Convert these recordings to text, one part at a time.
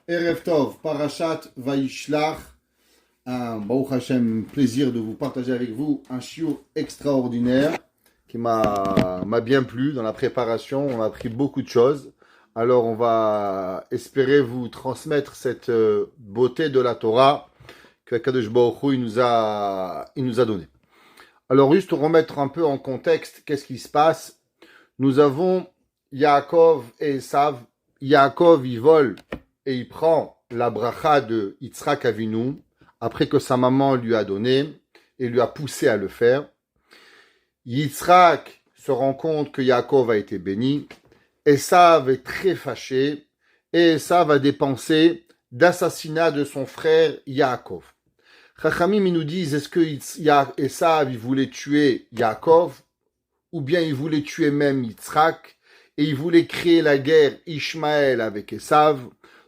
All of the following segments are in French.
Erev Tov, Parashat Vaishlach. Baruch Hashem, plaisir de vous partager avec vous un shiur extraordinaire qui m'a bien plu dans la préparation. On a appris beaucoup de choses. Alors on va espérer vous transmettre cette beauté de la Torah que Kadosh Baruch Hu, il nous a donnée. Alors juste pour remettre un peu en contexte, qu'est-ce qui se passe? Nous avons Yaakov et Esav. Yaakov, il vole et il prend la bracha de Yitzhak Avinu après que sa maman lui a donné et lui a poussé à le faire. Yitzhak se rend compte que Yaakov a été béni. Esav est très fâché et Esav a dépensé d'assassinat de son frère Yaakov. Chachamim nous disent, est-ce que Esav il voulait tuer Yaakov ou bien il voulait tuer même Yitzhak et il voulait créer la guerre Ishmaël avec Esav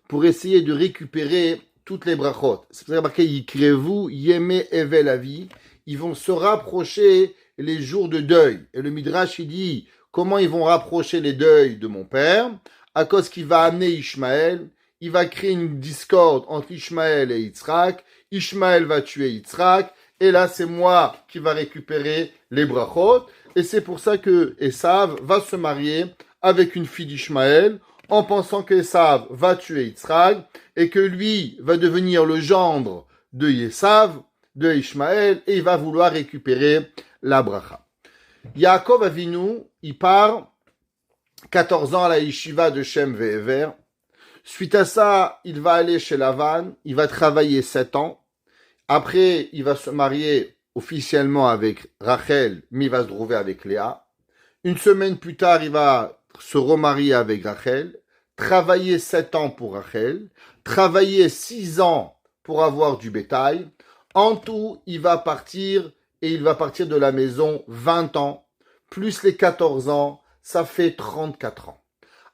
pour essayer de récupérer toutes les brachot. C'est pour ça marqué Yikrevu Yeme Evel Avi. Ils vont se rapprocher les jours de deuil. Et le Midrash il dit comment ils vont rapprocher les deuils de mon père à cause qu'il va amener Ishmaël. Il va créer une discorde entre Ishmaël et Yitzhak. Ishmaël va tuer Yitzhak. Et là, c'est moi qui va récupérer les brachot. Et c'est pour ça que Esav va se marier avec une fille d'Ishmaël en pensant que Esav va tuer Yitzhak et que lui va devenir le gendre de Esav, de Ishmaël, et il va vouloir récupérer la bracha. Yaakov Avinu, il part 14 ans à la yeshiva de Shem Ve'ever. Suite à ça, il va aller chez Lavan, il va travailler 7 ans. Après, il va se marier officiellement avec Rachel, mais il va se trouver avec Léa. Une semaine plus tard, il va se remarier avec Rachel, travailler 7 ans pour Rachel, travailler 6 ans pour avoir du bétail. En tout, il va partir et il va partir de la maison 20 ans, plus les 14 ans, ça fait 34 ans.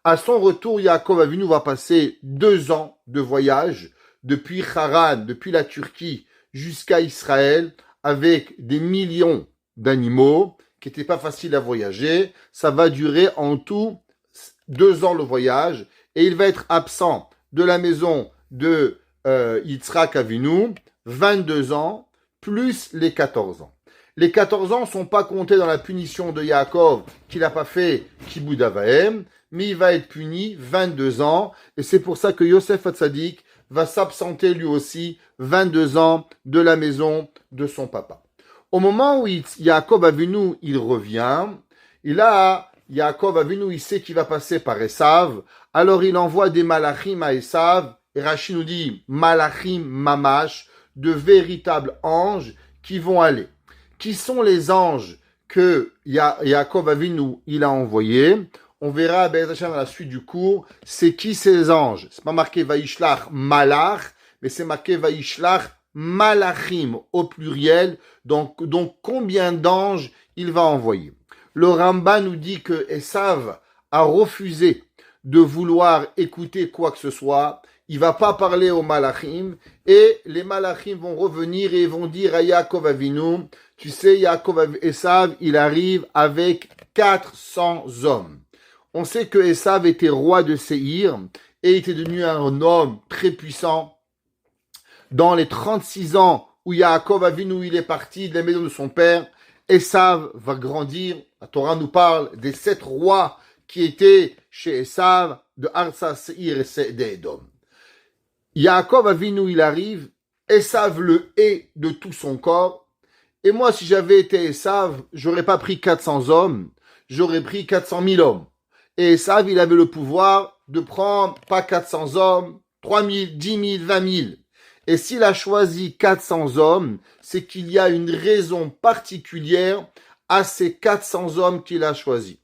À son retour, Yaakov Avinu va passer 2 ans de voyage depuis Haran, depuis la Turquie jusqu'à Israël, avec des millions d'animaux qui n'étaient pas faciles à voyager. Ça va durer en tout 2 ans le voyage et il va être absent de la maison de Yitzhak Avinu 22 ans plus les 14 ans. Les 14 ans ne sont pas comptés dans la punition de Yaakov qu'il n'a pas fait Kibud Avahem, mais il va être puni 22 ans et c'est pour ça que Yosef Hatzadik va s'absenter lui aussi 22 ans de la maison de son papa. Au moment où Yaakov Avinu il revient, Yaakov Avinu il sait qu'il va passer par Esav, alors il envoie des malachim à Esav, et Rashi nous dit malachim mamash, de véritables anges qui vont aller. Qui sont les anges que Yaakov Avinu il a envoyés? On verra dans la suite du cours, c'est qui ces anges? C'est pas marqué Vaishlach Malach, mais c'est marqué Vaishlach Malachim au pluriel. Donc combien d'anges il va envoyer? Le Rambam nous dit que Esav a refusé de vouloir écouter quoi que ce soit. Il va pas parler aux Malachim et les Malachim vont revenir et vont dire à Yaakov Avinu, tu sais, Esav, il arrive avec 400 hommes. On sait que Esav était roi de Séhir et était devenu un homme très puissant. Dans les 36 ans où Yaakov Avinu il est parti de la maison de son père, Esav va grandir. La Torah nous parle des 7 rois qui étaient chez Esav, de Arsa, Séhir et d'Edom. Yaakov Avinu il arrive, Esav le hait de tout son corps. Et moi, si j'avais été Esav, j'aurais pas pris 400 hommes, j'aurais pris 400 000 hommes. Et Esav, il avait le pouvoir de prendre pas 400 hommes, 3 000, 10 000, 20 000. Et s'il a choisi 400 hommes, c'est qu'il y a une raison particulière à ces 400 hommes qu'il a choisis.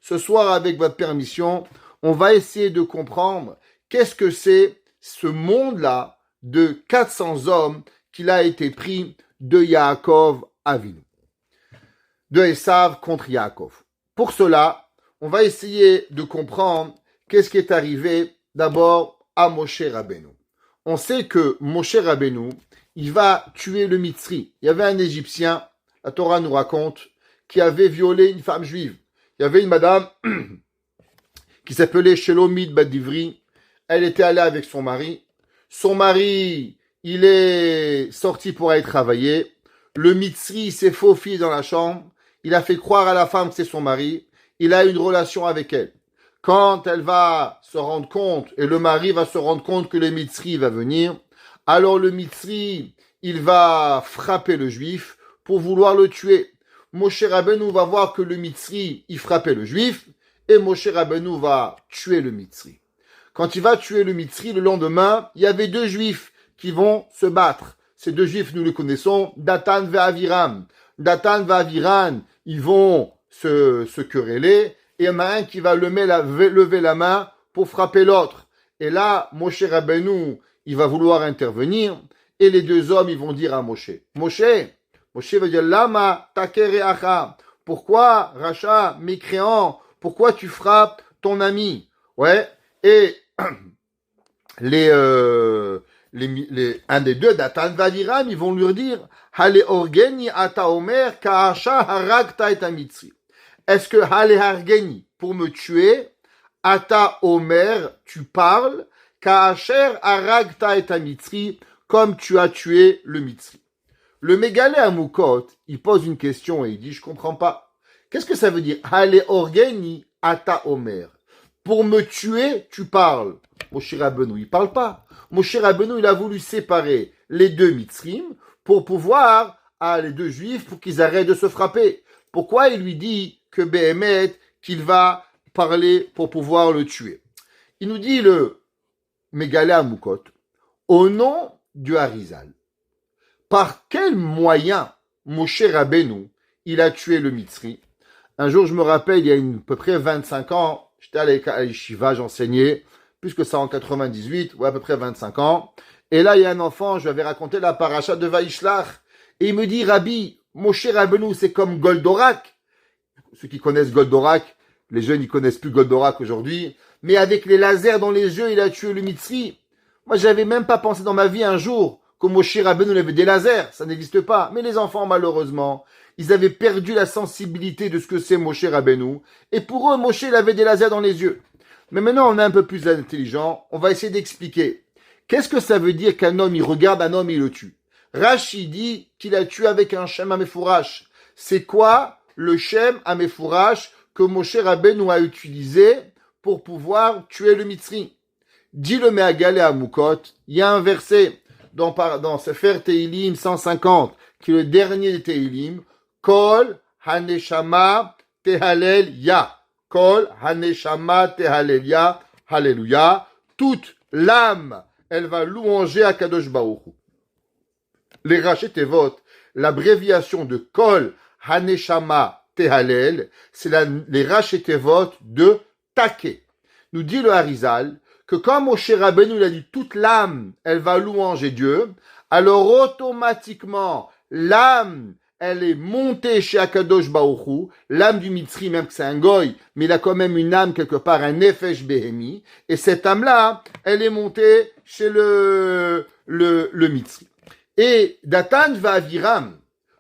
Ce soir, avec votre permission, on va essayer de comprendre qu'est-ce que c'est ce monde-là de 400 hommes qu'il a été pris de Yaakov Avinu. De Esav contre Yaakov. Pour cela, on va essayer de comprendre qu'est-ce qui est arrivé d'abord à Moshe Rabbeinu. On sait que Moshe Rabbeinu, il va tuer le Mitzri. Il y avait un Égyptien, la Torah nous raconte, qui avait violé une femme juive. Il y avait une madame qui s'appelait Shelomit Badivri. Elle était allée avec son mari son mari, il est sorti pour aller travailler, le Mitzri s'est faufilé dans la chambre, il a fait croire à la femme que c'est son mari, il a une relation avec elle. Quand elle va se rendre compte, et le mari va se rendre compte que le Mitzri va venir, alors le Mitzri, il va frapper le juif pour vouloir le tuer. Moshe Rabbeinu va voir que le Mitzri, il frappait le juif, et Moshe Rabbeinu va tuer le Mitzri. Quand il va tuer le Mitzri, le lendemain, il y avait deux juifs qui vont se battre. Ces deux juifs, nous les connaissons, Datan et Aviram. Datan et Aviram, ils vont se quereller, et il y en a un qui va lever la main pour frapper l'autre. Et là, Moshe Rabbeinu, il va vouloir intervenir, et les deux hommes, ils vont dire à Moshe, Moshe va dire, Lama takere acha. Pourquoi, Racha, mécréant, pourquoi tu frappes ton ami? Ouais, et un des deux, Datan Vaviram, ils vont lui dire, Hale orgeni ata omer ka'asha haragta et amitzri. Est-ce que Hale hargeni, pour me tuer, ata omer, tu parles, ka'asher haragta et amitzri, comme tu as tué le Mitzri. Le Mégalé à Moukot, il pose une question et il dit, je comprends pas. Qu'est-ce que ça veut dire? Hale orgeni ata omer. Pour me tuer, tu parles. Moshe Rabbeinu, il parle pas. Moshe Rabbeinu, il a voulu séparer les deux Mitzrim pour pouvoir, les deux Juifs, pour qu'ils arrêtent de se frapper. Pourquoi il lui dit que Béhémet, qu'il va parler pour pouvoir le tuer? Il nous dit le Mégalé à Moukot, au nom du Harizal, par quel moyen Moshe Rabbeinu, il a tué le Mitzri? Un jour, je me rappelle, il y a à peu près 25 ans, j'étais à l'Yeshiva, j'enseignais, plus que ça en 98, ou à peu près 25 ans. Et là, il y a un enfant, je lui avais raconté la paracha de Vaishlach. Et il me dit, Rabbi, Moshe Rabbeinu, c'est comme Goldorak. Ceux qui connaissent Goldorak, les jeunes, ils connaissent plus Goldorak aujourd'hui. Mais avec les lasers dans les yeux, il a tué le Mitzri. Moi, j'avais même pas pensé dans ma vie un jour que Moshe Rabbeinu avait des lasers. Ça n'existe pas. Mais les enfants, malheureusement, ils avaient perdu la sensibilité de ce que c'est Moshe Rabbeinu. Et pour eux, Moshe, il avait des lasers dans les yeux. Mais maintenant, on est un peu plus intelligent. On va essayer d'expliquer. Qu'est-ce que ça veut dire qu'un homme, il regarde un homme et il le tue? Rashi dit qu'il a tué avec un Shem Amefourash. C'est quoi le Shem Amefourash que Moshe Rabbeinu a utilisé pour pouvoir tuer le Mitzri? Dit le Mehagalé à Moukot, il y a un verset dans Sefer Teilim 150, qui est le dernier des Teilim, Kol Haneshama Tehalel Ya. Kol Haneshama Tehalel Ya. Alléluia. Toute l'âme, elle va louanger à Kadosh Baruch Hu. Les Rashi Tevot, l'abréviation de Kol Haneshama Tehalel, c'est les Rashi Tevot de Take. Nous dit le Harizal que quand Moshe Rabbeinu il a dit toute l'âme, elle va louanger Dieu, alors automatiquement, l'âme, elle est montée chez Akadosh Baruch Hu, l'âme du Mitzri, même que c'est un goy, mais il a quand même une âme quelque part, un Nefesh Behemi, et cette âme-là, elle est montée chez le Mitzri. Et Datan va Aviram,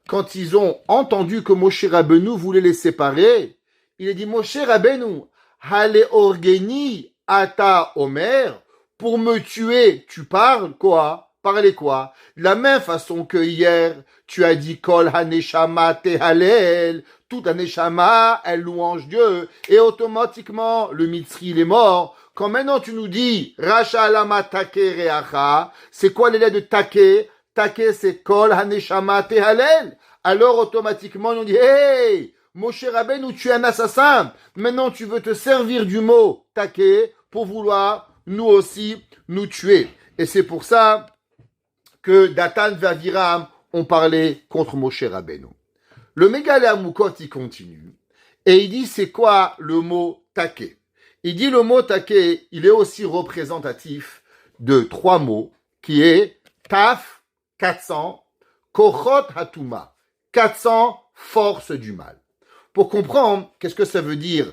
quand ils ont entendu que Moshe Rabbeinu voulait les séparer, il a dit Moshe Rabbeinu, Hale Orgeni Ata Omer, pour me tuer, tu parles quoi? Parler quoi? De la même façon que hier, tu as dit Kol Haneshama Tehalel, toute Haneshama, elle louange Dieu, et automatiquement, le Mitzri, il est mort. Quand maintenant tu nous dis Racha Lama Take Reacha, c'est quoi les lettres de Take? Take, c'est Kol Haneshama Tehalel. Alors automatiquement, on dit hey, Moshe Rabbeinu, tu es un assassin. Maintenant, tu veux te servir du mot Take pour vouloir nous aussi nous tuer. Et c'est pour ça que Datan et Aviram ont parlé contre Moshe Rabbeinu. Le Mégalé à Moukot, il continue. Et il dit, c'est quoi le mot Take? Il dit, le mot Take, il est aussi représentatif de trois mots, qui est Taf, 400, Kochot Hatuma, 400 forces du mal. Pour comprendre, qu'est-ce que ça veut dire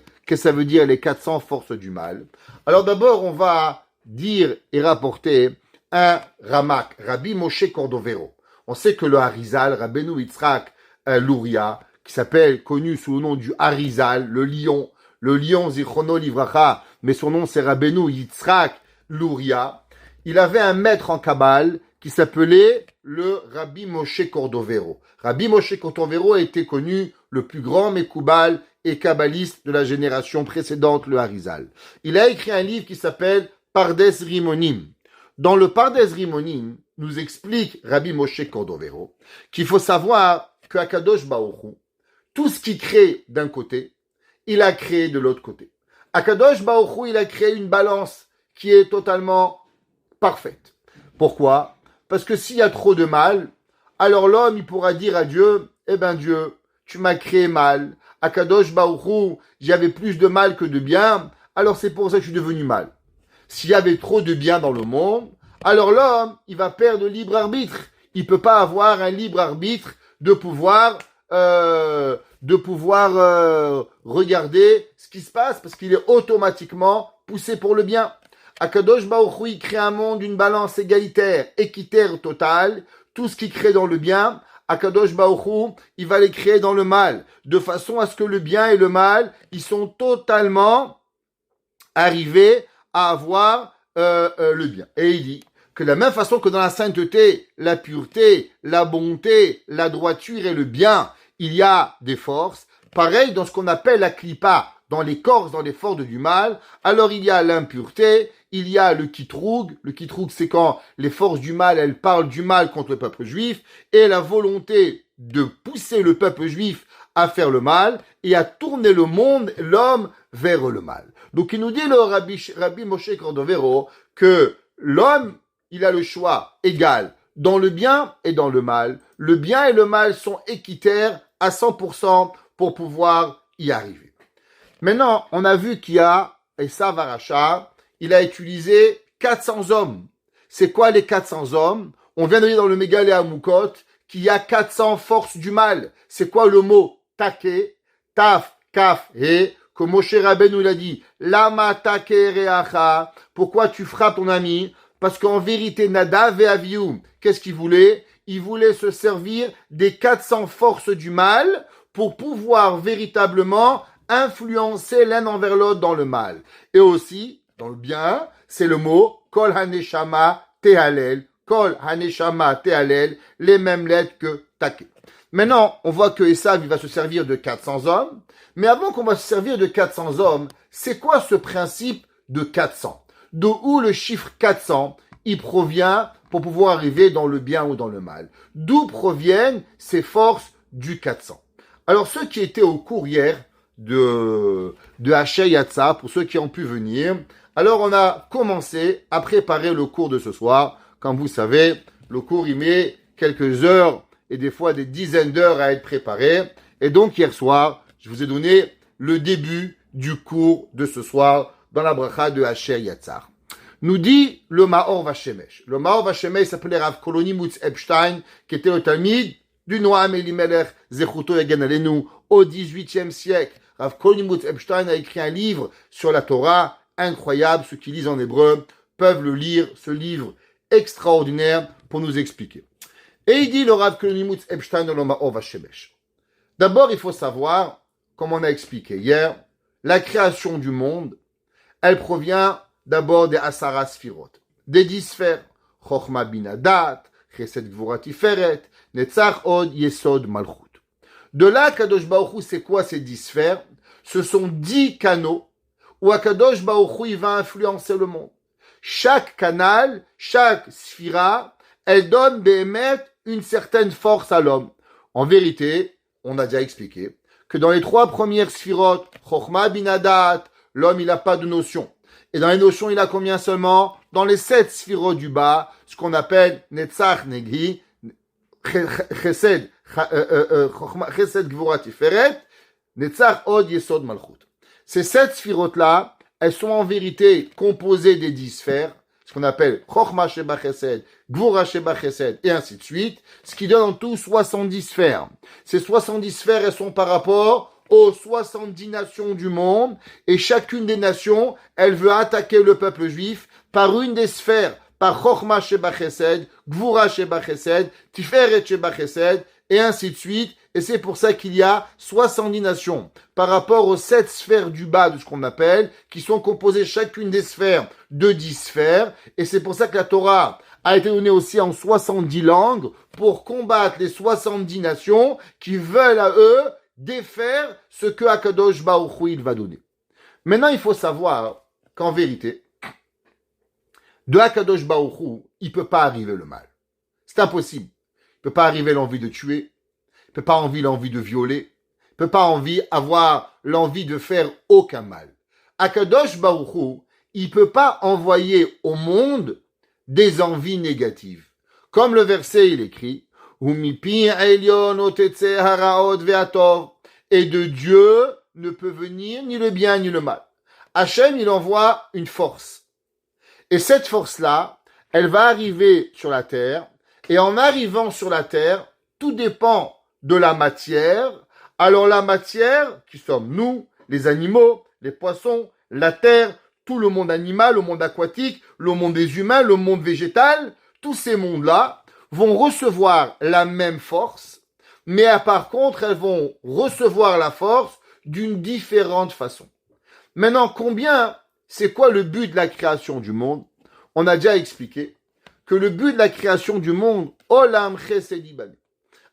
les 400 forces du mal? Alors d'abord, on va dire et rapporter un Ramak, Rabbi Moshe Cordovero. On sait que le Harizal, Rabbeinu Yitzhak Luria, qui s'appelle, connu sous le nom du Harizal, le lion Zichrono Livracha, mais son nom c'est Rabbeinu Yitzhak Luria. il avait un maître en Kabbale qui s'appelait le Rabbi Moshe Cordovero. Rabbi Moshe Cordovero a été connu le plus grand Mekoubal et kabbaliste de la génération précédente, le Harizal. Il a écrit un livre qui s'appelle Pardes Rimonim. Dans le Pardes Rimonim, nous explique Rabbi Moshe Cordovero qu'il faut savoir que Akadosh Baruch Hu, tout ce qu'il crée d'un côté, il a créé de l'autre côté. Akadosh Baruch Hu, il a créé une balance qui est totalement parfaite. Pourquoi? Parce que s'il y a trop de mal, alors l'homme, il pourra dire à Dieu, eh ben Dieu, tu m'as créé mal. Akadosh Baruch Hu, j'avais plus de mal que de bien, alors c'est pour ça que je suis devenu mal. S'il y avait trop de bien dans le monde, alors l'homme, il va perdre le libre arbitre. Il ne peut pas avoir un libre arbitre de pouvoir regarder ce qui se passe parce qu'il est automatiquement poussé pour le bien. Akadosh Baruch Hu, il crée un monde d'une balance égalitaire, équitaire totale. Tout ce qu'il crée dans le bien, Akadosh Baruch Hu, il va les créer dans le mal, de façon à ce que le bien et le mal, ils sont totalement arrivés à avoir le bien. Et il dit que de la même façon que dans la sainteté, la pureté, la bonté, la droiture et le bien, il y a des forces. Pareil dans ce qu'on appelle la klipa, dans l'écorce, dans les forces du mal, alors il y a l'impureté, il y a le kitroug. Le kitroug, c'est quand les forces du mal, elles parlent du mal contre le peuple juif, et la volonté de pousser le peuple juif à faire le mal et à tourner le monde, l'homme, vers le mal. Donc il nous dit le Rabbi Moshe Cordovero que l'homme, il a le choix égal dans le bien et dans le mal. Le bien et le mal sont équitaires à 100% pour pouvoir y arriver. Maintenant, on a vu qu'il y a Esav Aracha, il a utilisé 400 hommes. C'est quoi les 400 hommes? On vient de lire dans le Mégalé Amukot qu'il y a 400 forces du mal. C'est quoi le mot take, taf, kaf, et comme Moshe Rabbeinu l'a dit, lama take reacha, pourquoi tu frappes ton ami? Parce qu'en vérité, Nadav et Avihu, qu'est-ce qu'ils voulaient? Ils voulaient se servir des 400 forces du mal pour pouvoir véritablement influencer l'un envers l'autre dans le mal. Et aussi, dans le bien, c'est le mot Kol Haneshama Tehalel. Kol Haneshama Tehalel, les mêmes lettres que Take. Maintenant, on voit que Esav, il va se servir de 400 hommes. Mais avant qu'on va se servir de 400 hommes, c'est quoi ce principe de 400? De où le chiffre 400, il provient pour pouvoir arriver dans le bien ou dans le mal? D'où proviennent ces forces du 400? Alors, ceux qui étaient au cours hier de Haché Yatsa, pour ceux qui ont pu venir, alors on a commencé à préparer le cours de ce soir. Comme vous savez, le cours, il met quelques heures et des fois des dizaines d'heures à être préparé. Et donc, hier soir, je vous ai donné le début du cours de ce soir dans la bracha de Haché Yatsar. Nous dit le Maor Vashemesh. Le Maor Vashemesh s'appelait Rav Kolonimutz Epstein, qui était le Talmid du Noam Elimelech Zechuto Yagen Alenu au XVIIIe siècle. Rav Kolonimutz Epstein a écrit un livre sur la Torah incroyable. Ceux qui lisent en hébreu peuvent le lire, ce livre extraordinaire pour nous expliquer. Et il dit le Rav Kolonimutz Epstein dans le Maor Vashemesh. D'abord, il faut savoir, comme on a expliqué hier, la création du monde, elle provient d'abord des Asara Sfirot, des 10 sphères, Chochma Bina Dat, Chesed Gvura Tiferet, Netzach Od Yesod Malchut. De là, Kadosh Baruch Hu, c'est quoi ces 10 sphères? Ce sont 10 canaux où Kadosh Baruch Hu, il va influencer le monde. Chaque canal, chaque sphira, elle donne Behemet une certaine force à l'homme. En vérité, on a déjà expliqué que dans les 3 premières sphirotes, Chochma Bina Dat, l'homme, il n'a pas de notion. Et dans les notions, il a combien seulement? Dans les 7 sphirotes du bas, ce qu'on appelle Netzach Neghi, Chesed Gvura Tiferet, Netzach Od Yesod Malchut. Ces 7 sphirotes-là, elles sont en vérité composées des 10 sphères, ce qu'on appelle Chochma Sheba Chesed, Gvura Sheba Chesed, et ainsi de suite, ce qui donne en tout 70 sphères. Ces 70 sphères, elles sont par rapport aux 70 nations du monde, et chacune des nations, elle veut attaquer le peuple juif par une des sphères, par Chochma Sheba Chesed, Gvura Sheba Chesed, Tiferet Sheba Chesed, et ainsi de suite, Et c'est pour ça qu'il y a 70 nations par rapport aux 7 sphères du bas de ce qu'on appelle, qui sont composées chacune des sphères de 10 sphères. Et c'est pour ça que la Torah a été donnée aussi en 70 langues pour combattre les 70 nations qui veulent à eux défaire ce que Akadosh Baruch Hu il va donner. Maintenant, il faut savoir qu'en vérité, de Akadosh Baruch Hu, il peut pas arriver le mal. C'est impossible. Il peut pas arriver l'envie de tuer. Il peut pas arriver l'envie de violer. Il peut pas avoir l'envie de faire aucun mal. Akadosh Baruch Hu, il peut pas envoyer au monde des envies négatives. Comme le verset, il écrit, et de Dieu ne peut venir ni le bien ni le mal. Hachem, il envoie une force. Et cette force-là, elle va arriver sur la terre. Et en arrivant sur la terre, tout dépend de la matière. Alors la matière, qui sommes nous, les animaux, les poissons, la terre, tout le monde animal, le monde aquatique, le monde des humains, le monde végétal, tous ces mondes-là vont recevoir la même force, mais par contre, elles vont recevoir la force d'une différente façon. Maintenant, c'est quoi le but de la création du monde? On a déjà expliqué que le but de la création du monde, Olam Chesed Ibane.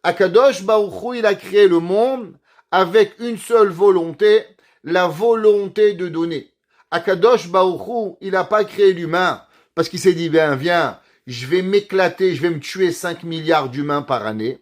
Akadosh Baruch Hu, il a créé le monde avec une seule volonté, la volonté de donner. Akadosh Baruch Hu, il n'a pas créé l'humain parce qu'il s'est dit, viens, je vais m'éclater, je vais me tuer 5 milliards d'humains par année.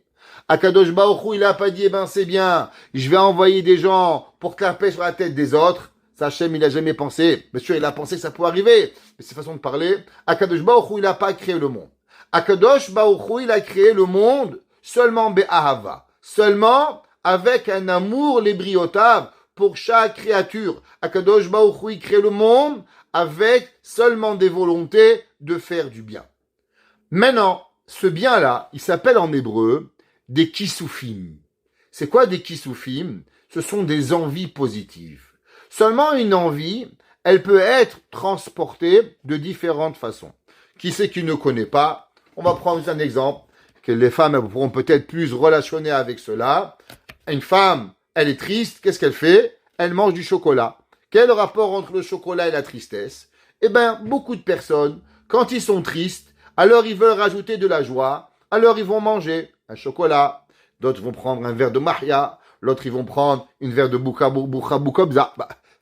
Akadosh Baruch Hu, il n'a pas dit, c'est bien, je vais envoyer des gens pour taper sur la tête des autres. Ça, Hachem, il n'a jamais pensé. Bien sûr, il a pensé que ça pourrait arriver. Mais c'est façon de parler. Akadosh Baruch Hu, il n'a pas créé le monde. Akadosh Baruch Hu, il a créé le monde seulement be'ahava. Seulement avec un amour lébriotav pour chaque créature. Akadosh Baruch Hu, il crée le monde avec seulement des volontés de faire du bien. Maintenant, ce bien-là, il s'appelle en hébreu des kisufim. C'est quoi des kisufim? Ce sont des envies positives. Seulement une envie, elle peut être transportée de différentes façons. Qui c'est qui ne connaît pas? On va prendre un exemple, que les femmes pourront peut-être plus relationner avec cela. Une femme, elle est triste, qu'est-ce qu'elle fait? Elle mange du chocolat. Quel est le rapport entre le chocolat et la tristesse? Beaucoup de personnes, quand ils sont tristes, alors ils veulent rajouter de la joie, alors ils vont manger un chocolat. D'autres vont prendre un verre de mahia, l'autre ils vont prendre une verre de boukabza.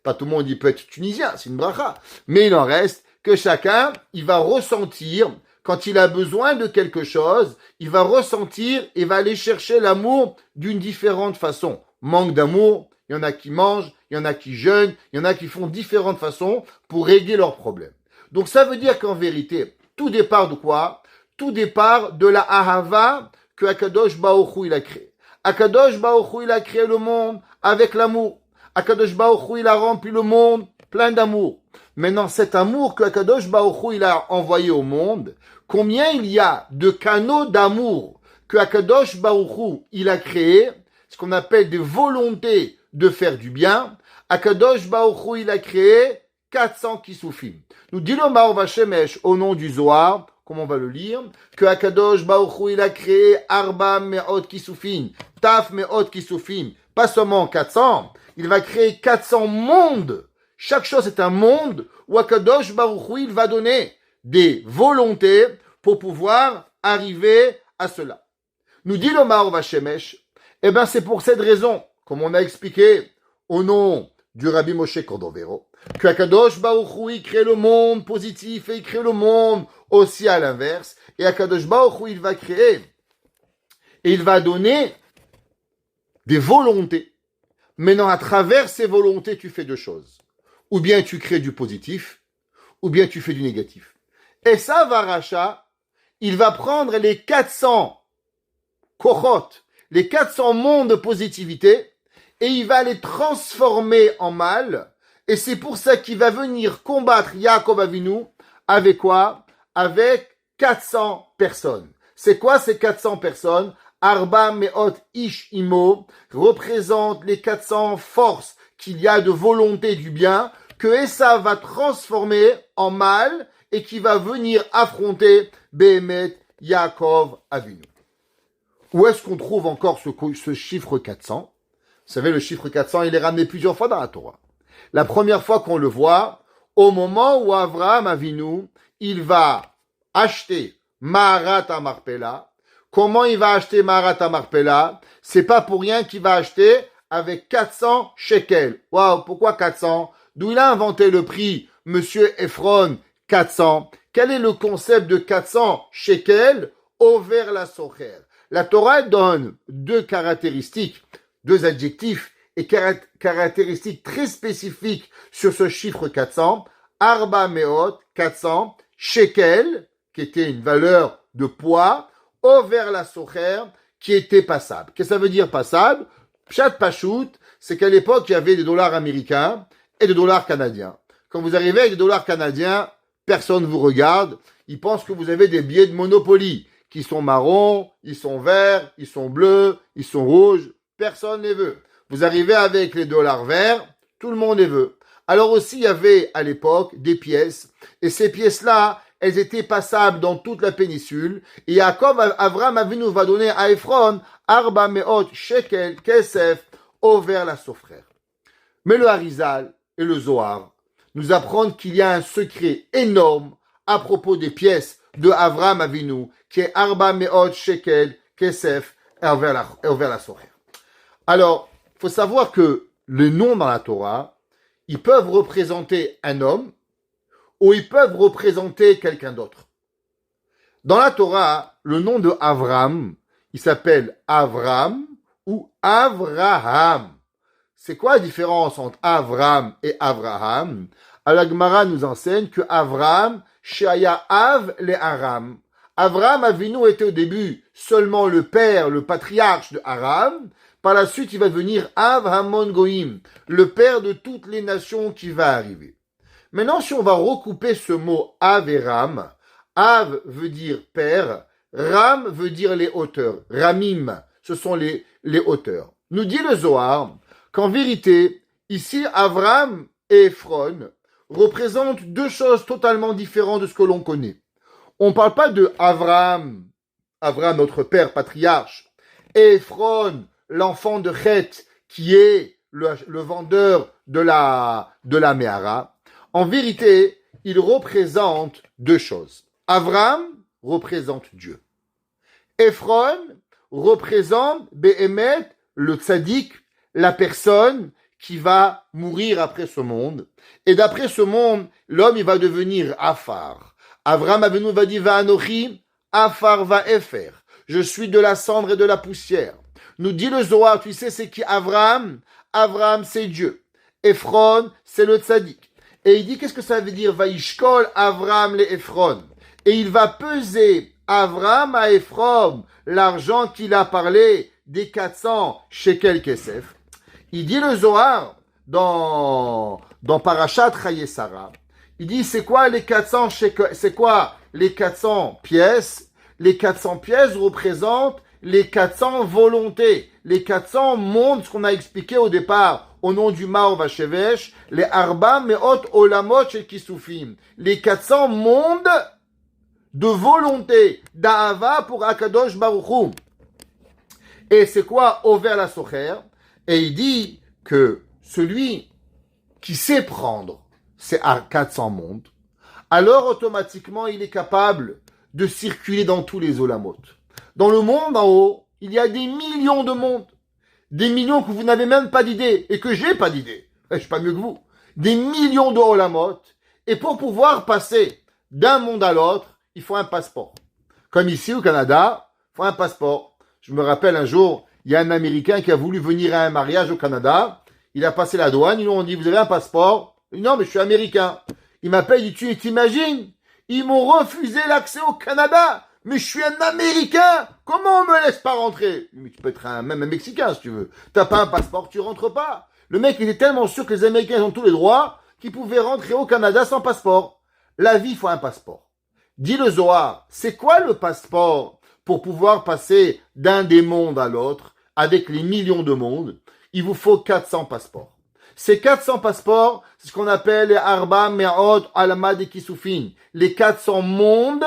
Pas tout le monde il peut être tunisien, c'est une bracha. Mais il en reste que chacun, il va ressentir, quand il a besoin de quelque chose, il va ressentir et va aller chercher l'amour d'une différente façon. Manque d'amour, il y en a qui mangent, il y en a qui jeûnent, il y en a qui font différentes façons pour régler leurs problèmes. Donc ça veut dire qu'en vérité, tout départ de quoi? Tout départ de la ahava que Akadosh Baruch Hu il a créé. Akadosh Baruch Hu il a créé le monde avec l'amour. Akadosh Baruch Hu il a rempli le monde plein d'amour. Maintenant, cet amour que Akadosh Baruch Hu il a envoyé au monde, combien il y a de canaux d'amour que Akadosh Baruch Hu il a créé, ce qu'on appelle des volontés de faire du bien. Akadosh Baruch Hu il a créé 400 kisufim. Nous dit le Maor Vashemesh au nom du Zohar, comme on va le lire, que Akadosh Baruch Hu il a créé Arba Me'ot Kisufim, Taf Me'ot Kisufim, pas seulement 400, il va créer 400 mondes. Chaque chose est un monde où Akadosh Baruch Hu il va donner des volontés pour pouvoir arriver à cela. Nous dit le Maor Vashemesh, c'est pour cette raison, comme on a expliqué au nom du Rabbi Moshe Cordovero, que Akadosh Baruch Hu il crée le monde positif et il crée le monde aussi à l'inverse. Et Akadosh Baruch Hu il va créer et il va donner des volontés. Maintenant, à travers ces volontés, tu fais deux choses. Ou bien tu crées du positif, ou bien tu fais du négatif. Et ça, Varacha, il va prendre les 400 kochot, les 400 mondes de positivité, et il va les transformer en mal. Et c'est pour ça qu'il va venir combattre Yaakov Avinu avec quoi? Avec 400 personnes. C'est quoi ces 400 personnes? Arba Meot Ish Imo représente les 400 forces qu'il y a de volonté du bien que Esav va transformer en mal et qui va venir affronter Behemet Yaakov Avinu. Où est-ce qu'on trouve encore ce chiffre 400? Vous savez, le chiffre 400, il est ramené plusieurs fois dans la Torah. La première fois qu'on le voit, au moment où Avraham Avinu, il va acheter Maharat Marpella. Comment il va acheter Maharat Marpella? C'est pas pour rien qu'il va acheter avec 400 shekels. Waouh, pourquoi 400? D'où il a inventé le prix, Monsieur Ephron, 400. Quel est le concept de 400 shekels over la socher? La Torah donne deux caractéristiques, deux adjectifs et caractéristiques très spécifiques sur ce chiffre 400. Arba meot, 400, shekel, qui était une valeur de poids, over la socher, qui était passable. Qu'est-ce que ça veut dire passable? Pshat Pachout, c'est qu'à l'époque, il y avait des dollars américains et des dollars canadiens. Quand vous arrivez avec des dollars canadiens, personne ne vous regarde. Ils pensent que vous avez des billets de Monopoly, qui sont marrons, ils sont verts, ils sont bleus, ils sont rouges. Personne ne les veut. Vous arrivez avec les dollars verts, tout le monde les veut. Alors aussi, il y avait à l'époque des pièces, et ces pièces-là, elles étaient passables dans toute la péninsule. Et Yaakov, Avraham Avinu va donner à Ephron Arba Meot Shekel Kesef over la Sofrer. Mais le Harizal et le Zohar nous apprennent qu'il y a un secret énorme à propos des pièces de Avraham Avinu, qui est Arba Meot Shekel Kesef over la Sofrer. Alors, il faut savoir que les noms dans la Torah, ils peuvent représenter un homme ou ils peuvent représenter quelqu'un d'autre. Dans la Torah, le nom de Avram, il s'appelle Avram ou Avraham. C'est quoi la différence entre Avram et Avraham? Alors la Gemara nous enseigne que Avram, Shaya Av le Aram. Avram Avinu était au début seulement le père, le patriarche de Aram. Par la suite, il va devenir Av Hamon Goïm, le père de toutes les nations qui va arriver. Maintenant, si on va recouper ce mot Av et Ram, Av veut dire père, Ram veut dire les hauteurs. Ramim, ce sont les hauteurs. Nous dit le Zohar qu'en vérité, ici, Avram et Ephron représentent deux choses totalement différentes de ce que l'on connaît. On ne parle pas de Avram, notre père patriarche, et Ephron, l'enfant de Chet, qui est le vendeur de la Méhara. En vérité, il représente deux choses. Avram représente Dieu. Ephron représente Behemet, le tzaddik, la personne qui va mourir après ce monde. Et d'après ce monde, l'homme, il va devenir Afar. Avram Avinu va dire, va Anochi, Afar va Efer. Je suis de la cendre et de la poussière. Nous dit le Zohar, tu sais c'est qui Avram? Avram, c'est Dieu. Ephron, c'est le tzaddik. Et il dit, qu'est-ce que ça veut dire? Vaishkol Avram le Ephron. Et il va peser Avram à Ephron l'argent qu'il a parlé des 400 shekel kesef. Il dit le Zohar dans Parashat Chayesara. Il dit, c'est quoi les 400 shekel, c'est quoi les 400 pièces? Les 400 pièces représentent les 400 volontés, les 400 mondes, ce qu'on a expliqué au départ, au nom du Ma'or Vachevesh, les Arba Meot Olamot Shel Kisufim, les 400 mondes de volonté, d'Ahava pour Akadosh Baruch Hu. Et c'est quoi Over la Socher? Et il dit que celui qui sait prendre ces 400 mondes, alors automatiquement il est capable de circuler dans tous les Olamot. Dans le monde en haut, il y a des millions de mondes. Des millions que vous n'avez même pas d'idée et que j'ai pas d'idée. Je suis pas mieux que vous. Des millions de Olamot. Et pour pouvoir passer d'un monde à l'autre, il faut un passeport. Comme ici au Canada, il faut un passeport. Je me rappelle un jour, il y a un Américain qui a voulu venir à un mariage au Canada. Il a passé la douane. Ils lui ont dit, vous avez un passeport? Il dit, non, mais je suis américain. Il m'appelle, il dit, tu t'imagines? Ils m'ont refusé l'accès au Canada. Mais je suis un Américain. Comment on me laisse pas rentrer? Mais tu peux être même un Mexicain si tu veux. T'as pas un passeport, tu rentres pas. Le mec, il est tellement sûr que les Américains ont tous les droits qu'il pouvait rentrer au Canada sans passeport. La vie, il faut un passeport. Dis le Zohar, c'est quoi le passeport pour pouvoir passer d'un des mondes à l'autre avec les millions de mondes? Il vous faut 400 passeports. Ces 400 passeports, c'est ce qu'on appelle les Arba Me'ot Alamad et Kisufin. Les 400 mondes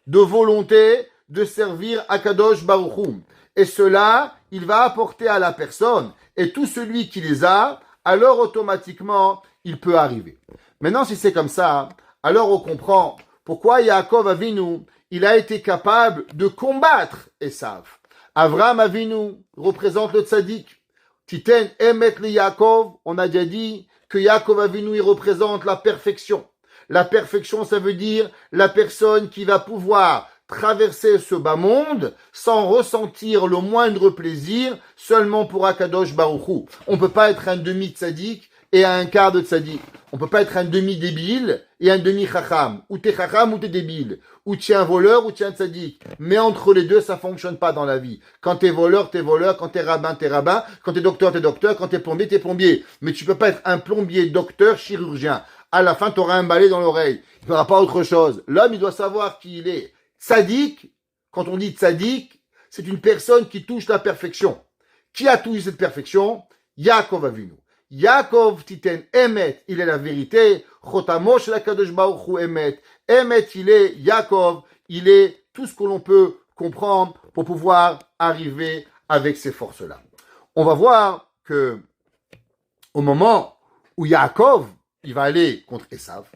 de volonté de servir Akadosh Baruch Hu. et cela, il va apporter à la personne, et tout celui qui les a, alors automatiquement, il peut arriver. Maintenant, si c'est comme ça, alors on comprend pourquoi Yaakov Avinu, il a été capable de combattre Esav. Avraham Avinu représente le tzaddik. Titen Emet li Yaakov, on a déjà dit que Yaakov Avinu, il représente la perfection. La perfection, ça veut dire la personne qui va pouvoir traverser ce bas monde sans ressentir le moindre plaisir seulement pour Akadosh Baruch Hu. On peut pas être un demi-tzaddik et un quart de tzaddik. On peut pas être un demi-débile et un demi-chacham. Ou t'es chacham ou t'es débile. Ou t'es un voleur ou t'es un tzaddik. Mais entre les deux, ça fonctionne pas dans la vie. Quand t'es voleur, t'es voleur. Quand t'es rabbin, t'es rabbin. Quand t'es docteur, t'es docteur. Quand t'es plombier, t'es plombier. Mais tu peux pas être un plombier, docteur, chirurgien. À la fin, t'auras un balai dans l'oreille. Il n'y aura pas autre chose. L'homme, il doit savoir qui il est. Tzaddik, quand on dit tzaddik, c'est une personne qui touche la perfection. Qui a touché cette perfection? Yaakov Avinu. Yaakov titen emet, il est la vérité. Chotamo shel HaKadosh Baruch Hu emet. Emet, il est Yaakov, il est tout ce que l'on peut comprendre pour pouvoir arriver avec ces forces-là. On va voir que au moment où Yaakov, il va aller contre Esav,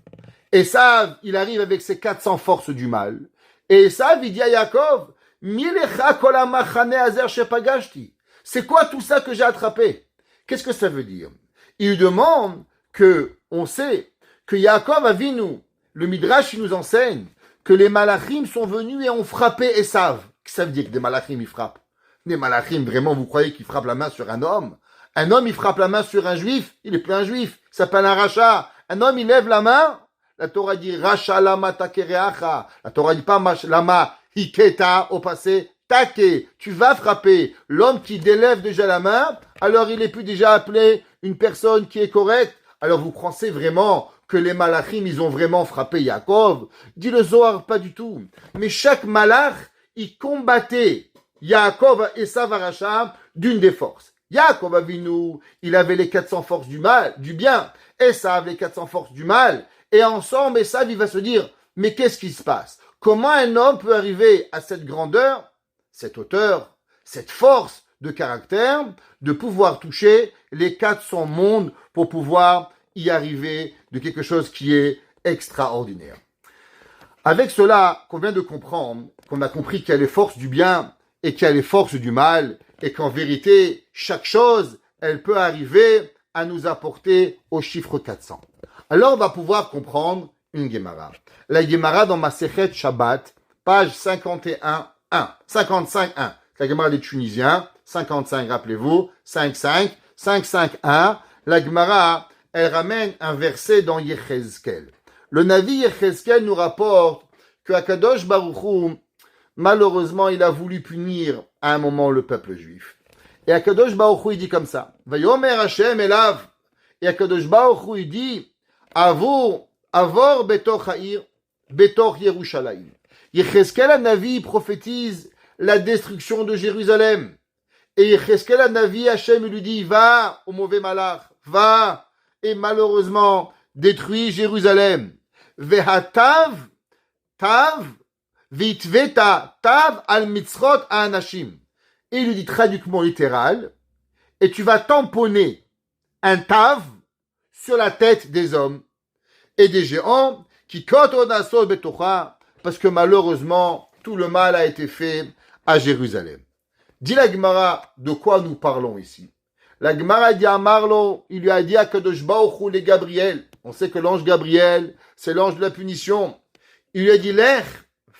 Esav, il arrive avec ses 400 forces du mal. Et Esav, il dit à Yaakov, Milecha kol hamachane hazer shepagashti. C'est quoi tout ça que j'ai attrapé? Qu'est-ce que ça veut dire? Il lui demande que, on sait que Yaakov Avinu, le Midrash, il nous enseigne que les malachim sont venus et ont frappé Esav. Qu'est-ce que ça veut dire que des malachim, ils frappent? Des malachim, vraiment, vous croyez qu'ils frappent la main sur un homme? Un homme, il frappe la main sur un juif, il est plus un juif, il s'appelle un racha. Un homme, il lève la main, la Torah dit racha lama takereacha. La Torah dit pas lama hiketa au passé, take, tu vas frapper. L'homme qui délève déjà la main, alors il est plus déjà appelé une personne qui est correcte. Alors vous pensez vraiment que les malachim, ils ont vraiment frappé Yaakov? Dit le Zohar, pas du tout. Mais chaque malach, il combattait Yaakov et Savaracha d'une des forces. Yaakov Avinu, il avait les 400 forces du mal, du bien. Esav, les 400 forces du mal. Et ensemble, Esav, il va se dire, mais qu'est-ce qui se passe? Comment un homme peut arriver à cette grandeur, cette hauteur, cette force de caractère, de pouvoir toucher les 400 mondes pour pouvoir y arriver de quelque chose qui est extraordinaire. Avec cela qu'on vient de comprendre, qu'on a compris qu'il y a les forces du bien et qu'il y a les forces du mal, et qu'en vérité, chaque chose, elle peut arriver à nous apporter au chiffre 400. Alors on va pouvoir comprendre une Gemara. La Gemara dans Masechet Shabbat, page 51, 1, 55, 1. La Gemara des Tunisiens, 55, rappelez-vous, 5, 1. La Gemara, elle ramène un verset dans Yechezkel. Le Navi Yechezkel nous rapporte que Akadosh Baruch Hu, malheureusement, il a voulu punir à un moment le peuple juif. Et Akadosh Baruch Hu, il dit comme ça. Vayomer Hashem elav. Et Akadosh Baruch Hu, il dit, avor betoch ha'ir, betoch Yerushalayim. Yechezkel Hanavi prophétise la destruction de Jérusalem. Et Yechezkel Hanavi, Hashem, il lui dit, va au mauvais malach, va, et malheureusement, détruis Jérusalem. Vehatav, Vitveta tav al mitzrot à anashim. Et il lui dit traduquement littéral, et tu vas tamponner un tav sur la tête des hommes et des géants qui kotonasol betocha, parce que malheureusement tout le mal a été fait à Jérusalem. Dit la Gemara, de quoi nous parlons ici? La Gemara dit à Marlo, il lui a dit à Kadosh Baruch Hu le Gabriel. On sait que l'ange Gabriel, c'est l'ange de la punition. Il lui a dit l'ech,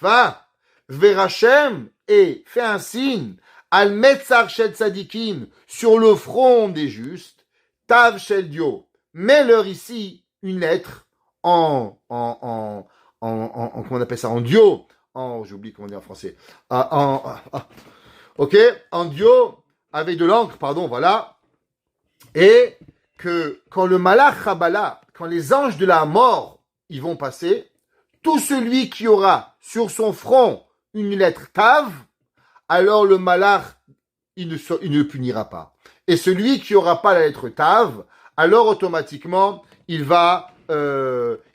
va, Verachem, et fais un signe, al metzar shel tzadikim, sur le front des justes, tav shel dio. Mets-leur ici une lettre comment on appelle ça, en dio, j'oublie comment on dit en français, ok, en dio, avec de l'encre, pardon, voilà, et que quand le malach Chabala, quand les anges de la mort, ils vont passer, tout celui qui aura sur son front une lettre Tav, alors le malach, il ne punira pas. Et celui qui aura pas la lettre Tav, alors automatiquement, il va être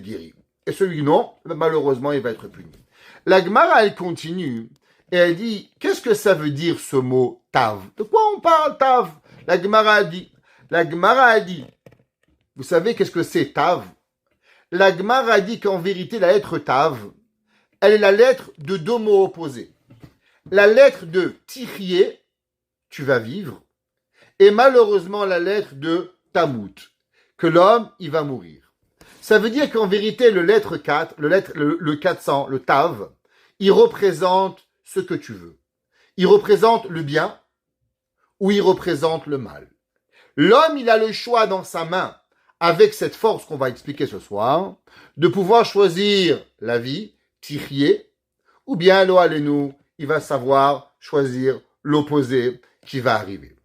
guéri. Et celui non, malheureusement, il va être puni. La Gemara, elle continue et elle dit, qu'est-ce que ça veut dire ce mot tav? De quoi on parle tav? La Gemara a dit, vous savez qu'est-ce que c'est tav? La Gemara a dit qu'en vérité, la lettre tav, elle est la lettre de deux mots opposés. La lettre de Tichye, tu vas vivre, et malheureusement la lettre de Tamout, que l'homme, il va mourir. Ça veut dire qu'en vérité, le 400, le Tav, il représente ce que tu veux. Il représente le bien ou il représente le mal. L'homme, il a le choix dans sa main, avec cette force qu'on va expliquer ce soir, de pouvoir choisir la vie, Tichye, ou bien Lo Alenu, il va savoir choisir l'opposé qui va arriver.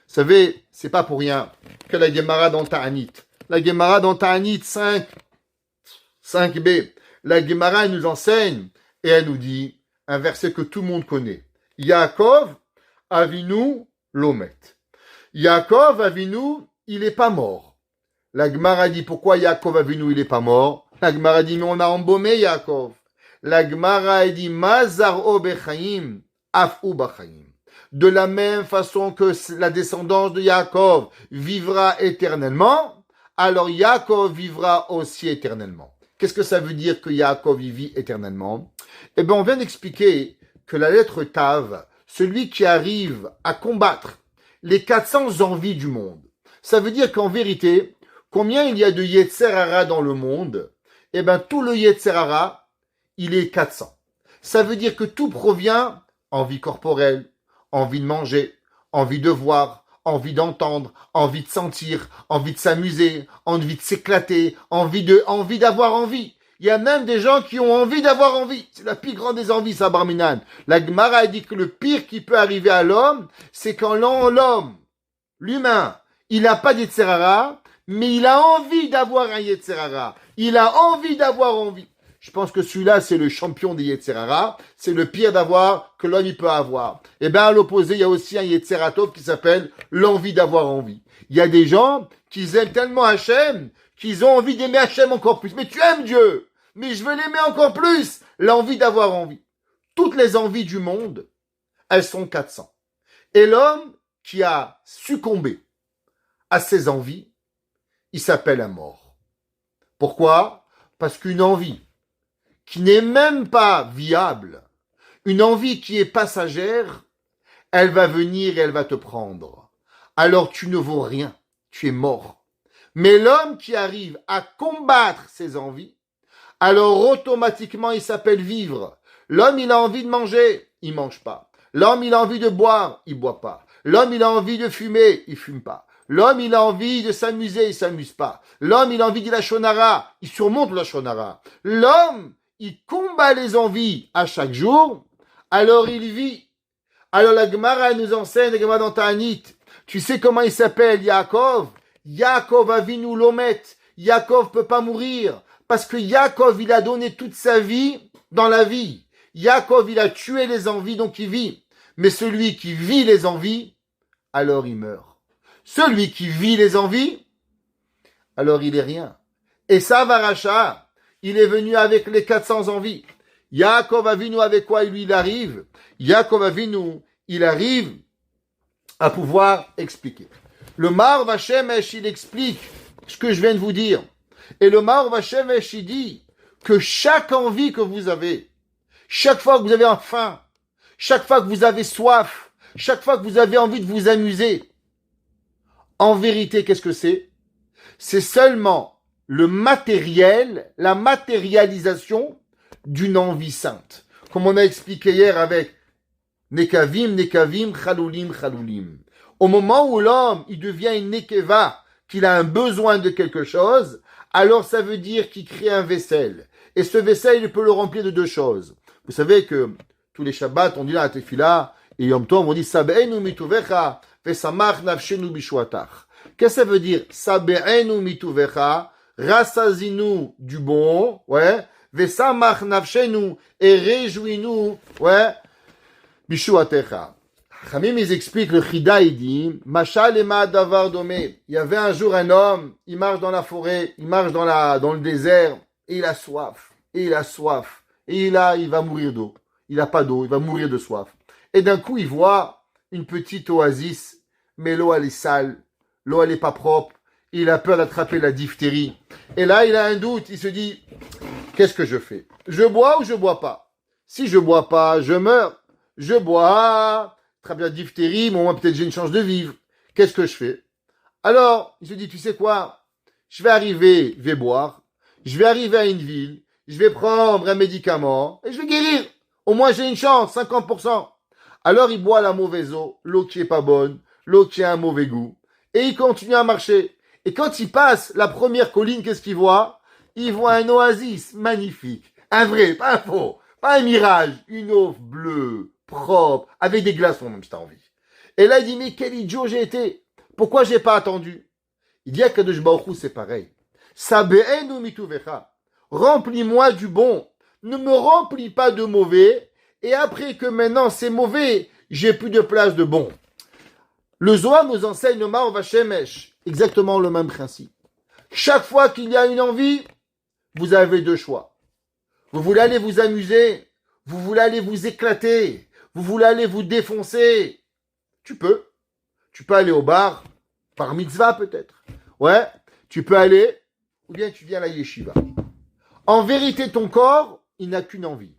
Vous savez, c'est pas pour rien que la Gemara dans Ta'anit, la Gemara dans Ta'anit 5b, la Gemara elle nous enseigne et elle nous dit un verset que tout le monde connaît. Yaakov Avinu Lomet. Yaakov Avinu, il est pas mort. La Gemara dit pourquoi Yaakov Avinu il est pas mort? La Gemara dit mais on a embaumé Yaakov. La Gemara dit Mazaro Bechaim Afu Bachaim. De la même façon que la descendance de Yaakov vivra éternellement, alors Yaakov vivra aussi éternellement. Qu'est-ce que ça veut dire que Yaakov y vit éternellement? Eh bien, on vient d'expliquer que la lettre Tav, celui qui arrive à combattre les 400 envies du monde, ça veut dire qu'en vérité, combien il y a de Yetzer Hara dans le monde? Eh bien, tout le Yetzer Hara, il est 400. Ça veut dire que tout provient envie corporelle, envie de manger, envie de voir, envie d'entendre, envie de sentir, envie de s'amuser, envie de s'éclater, envie d'avoir envie. Il y a même des gens qui ont envie d'avoir envie. C'est la plus grande des envies, ça, Barminan. La Gemara a dit que le pire qui peut arriver à l'homme, c'est quand l'homme, l'humain, il n'a pas d'Yetzer Hara, mais il a envie d'avoir un Yetzer Hara. Il a envie d'avoir envie. Je pense que celui-là, c'est le champion des Yetzer Hara. C'est le pire d'avoir que l'homme il peut avoir. Et bien, à l'opposé, il y a aussi un Yetzer Hatov qui s'appelle l'envie d'avoir envie. Il y a des gens qui aiment tellement Hachem qu'ils ont envie d'aimer Hachem encore plus. Mais tu aimes Dieu. Mais je veux l'aimer encore plus. L'envie d'avoir envie. Toutes les envies du monde, elles sont 400. Et l'homme qui a succombé à ses envies, il s'appelle un mort. Pourquoi? Parce qu'une envie qui n'est même pas viable, une envie qui est passagère, elle va venir et elle va te prendre. Alors tu ne vaux rien, tu es mort. Mais l'homme qui arrive à combattre ses envies, alors automatiquement il s'appelle vivre. L'homme il a envie de manger, il mange pas. L'homme il a envie de boire, il boit pas. L'homme il a envie de fumer, il fume pas. L'homme, il a envie de s'amuser, il s'amuse pas. L'homme, il a envie de la shonara, il surmonte la shonara. L'homme, il combat les envies à chaque jour, alors il vit. Alors la Gemara nous enseigne, la Gemara dans Ta'anit, tu sais comment il s'appelle Yaakov? Yaakov Avinu Lomet. Yaakov peut pas mourir, parce que Yaakov, il a donné toute sa vie dans la vie. Yaakov, il a tué les envies, donc il vit. Mais celui qui vit les envies, alors il meurt. Celui qui vit les envies, alors il est rien. Et ça, Varacha, il est venu avec les 400 envies. Yaakov Avinu, avec quoi lui il arrive? Yaakov Avinu, il arrive à pouvoir expliquer. Le Mar Vashemesh, il explique ce que je viens de vous dire. Et le Mar Vashemesh, il dit que chaque envie que vous avez, chaque fois que vous avez faim, chaque fois que vous avez soif, chaque fois que vous avez envie de vous amuser, en vérité, qu'est-ce que c'est? C'est seulement le matériel, la matérialisation d'une envie sainte. Comme on a expliqué hier avec Nekavim, Nekavim, Chalulim, Chalulim. Au moment où l'homme, il devient une Nekeva, qu'il a un besoin de quelque chose, alors ça veut dire qu'il crée un vaisselle. Et ce vaisselle, il peut le remplir de deux choses. Vous savez que tous les Shabbats, on dit là à Tefila, et Yom Tov, on dit Sabe'enu mituvecha, vesamach nafshenu bishuatach. Qu'est-ce que ça veut dire? Sabe'enu mituvecha, rassasinu du bon, ouais, vesamach nafshenu, et réjouis-nous, ouais, bishuatecha. Chamim, ils expliquent, le Chida, il dit, Machal ema davar domé. Il y avait un jour un homme, il marche dans la forêt, il marche dans le désert, et il a soif, et il a soif. et il va mourir d'eau. Il n'a pas d'eau, il va mourir de soif. Et d'un coup, il voit une petite oasis, mais l'eau, elle est sale, l'eau, elle n'est pas propre, il a peur d'attraper la diphtérie. Et là, il a un doute, il se dit, qu'est-ce que je fais? Je bois ou je bois pas? Si je bois pas, je meurs. Je bois, attrape la diphtérie, mais au moins peut-être j'ai une chance de vivre. Qu'est-ce que je fais? Alors, il se dit, tu sais quoi? Je vais boire, je vais arriver à une ville, je vais prendre un médicament et je vais guérir. Au moins j'ai une chance, 50%. Alors il boit la mauvaise eau, l'eau qui est pas bonne, l'eau qui a un mauvais goût, et il continue à marcher. Et quand il passe la première colline, qu'est-ce qu'il voit? Il voit un oasis magnifique, un vrai, pas un faux, pas un mirage, une eau bleue, propre, avec des glaçons même si t'as envie. Et là il dit, mais quel idiot j'ai été, pourquoi j'ai pas attendu? Il dit à Kadosh Baruch Hu, c'est pareil. Sabe'enu mituvecha. Remplis-moi du bon. Ne me remplis pas de mauvais. Et après que maintenant c'est mauvais, j'ai plus de place de bon. Le Zohar nous enseigne Ma'or Vashemesh. Exactement le même principe. Chaque fois qu'il y a une envie, vous avez deux choix. Vous voulez aller vous amuser. Vous voulez aller vous éclater. Vous voulez aller vous défoncer. Tu peux. Tu peux aller au bar. Par mitzvah peut-être. Ouais, tu peux aller, ou bien tu viens à la yeshiva. En vérité, ton corps, il n'a qu'une envie.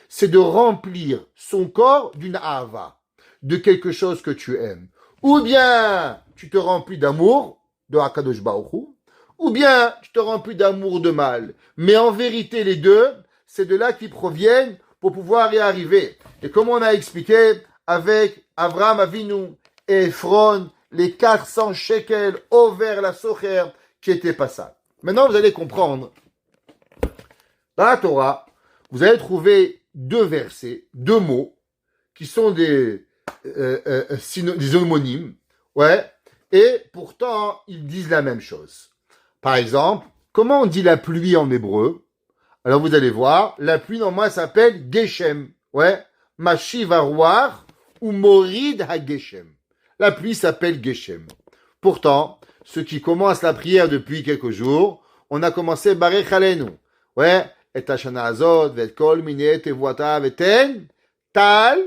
C'est de remplir son corps d'une ahava, de quelque chose que tu aimes. Ou bien tu te remplis d'amour, de Hakadosh Baruch Hu, ou bien tu te remplis d'amour de mal. Mais en vérité, les deux, c'est de là qu'ils proviennent pour pouvoir y arriver. Et comme on a expliqué avec Avraham Avinu et Ephron, les 400 shekels au vers la socher qui étaient passables. Maintenant, vous allez comprendre. Dans la Torah, vous allez trouver deux versets, deux mots, qui sont des homonymes, ouais, et pourtant, ils disent la même chose. Par exemple, comment on dit la pluie en hébreu? Alors, vous allez voir, la pluie, normalement, s'appelle Geshem, ouais, Mashiv Aruach ou Morid HaGeshem. La pluie s'appelle Geshem. Pourtant, ceux qui commencent la prière depuis quelques jours, on a commencé Barech Aleinu. Ouais, et Hashana Azot, vet kol minet tevuata veten, tal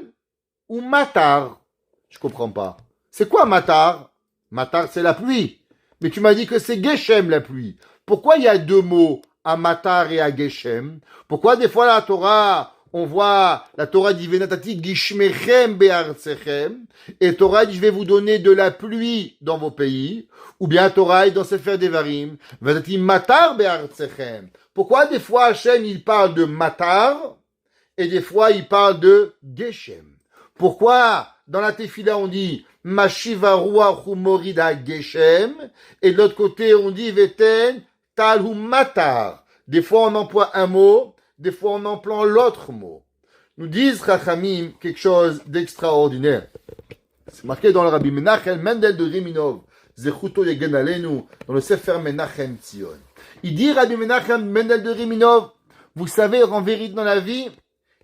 ou matar. Je comprends pas. C'est quoi matar? Matar, c'est la pluie. Mais tu m'as dit que c'est Geshem la pluie. Pourquoi il y a deux mots, à matar et à Geshem? Pourquoi des fois la Torah, on voit la Torah dit Venatati Gishmechem Be'artsechem, et Torah dit je vais vous donner de la pluie dans vos pays, ou bien Torah dans Sefer Devarim Venatati Matar Be'artsechem. Pourquoi des fois Hachem il parle de Matar et des fois il parle de Geshem? Pourquoi dans la Tefila on dit Mashiva Ruach Hu Morida Geshem et de l'autre côté on dit Veten Tal Hu Matar? Des fois on emploie un mot, des fois on emploie l'autre mot. Nous disent Chachamim quelque chose d'extraordinaire. C'est marqué dans le Rabbi Menachem Mendel de Riminov, Zechuto Yegen Alenu, dans le Sefer Menachem Tzion. Il dit Rabbi Menachem Mendel de Riminov, vous savez, en vérité dans la vie,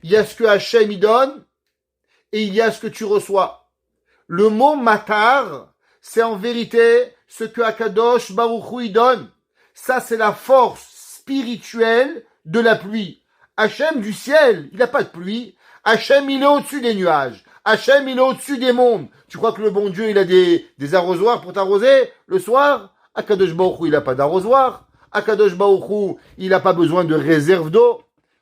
il y a ce que Hachem y donne et il y a ce que tu reçois. Le mot matar, c'est en vérité ce que Akadosh Baruch Hu y donne. Ça, c'est la force spirituelle de la pluie. Hachem du ciel, il n'a pas de pluie. Hachem, il est au-dessus des nuages. Hachem, il est au-dessus des mondes. Tu crois que le bon Dieu, il a des arrosoirs pour t'arroser le soir? Akadosh Baruch Hu, il n'a pas d'arrosoir. Akadosh Baruch Hu, il n'a pas besoin de réserve d'eau.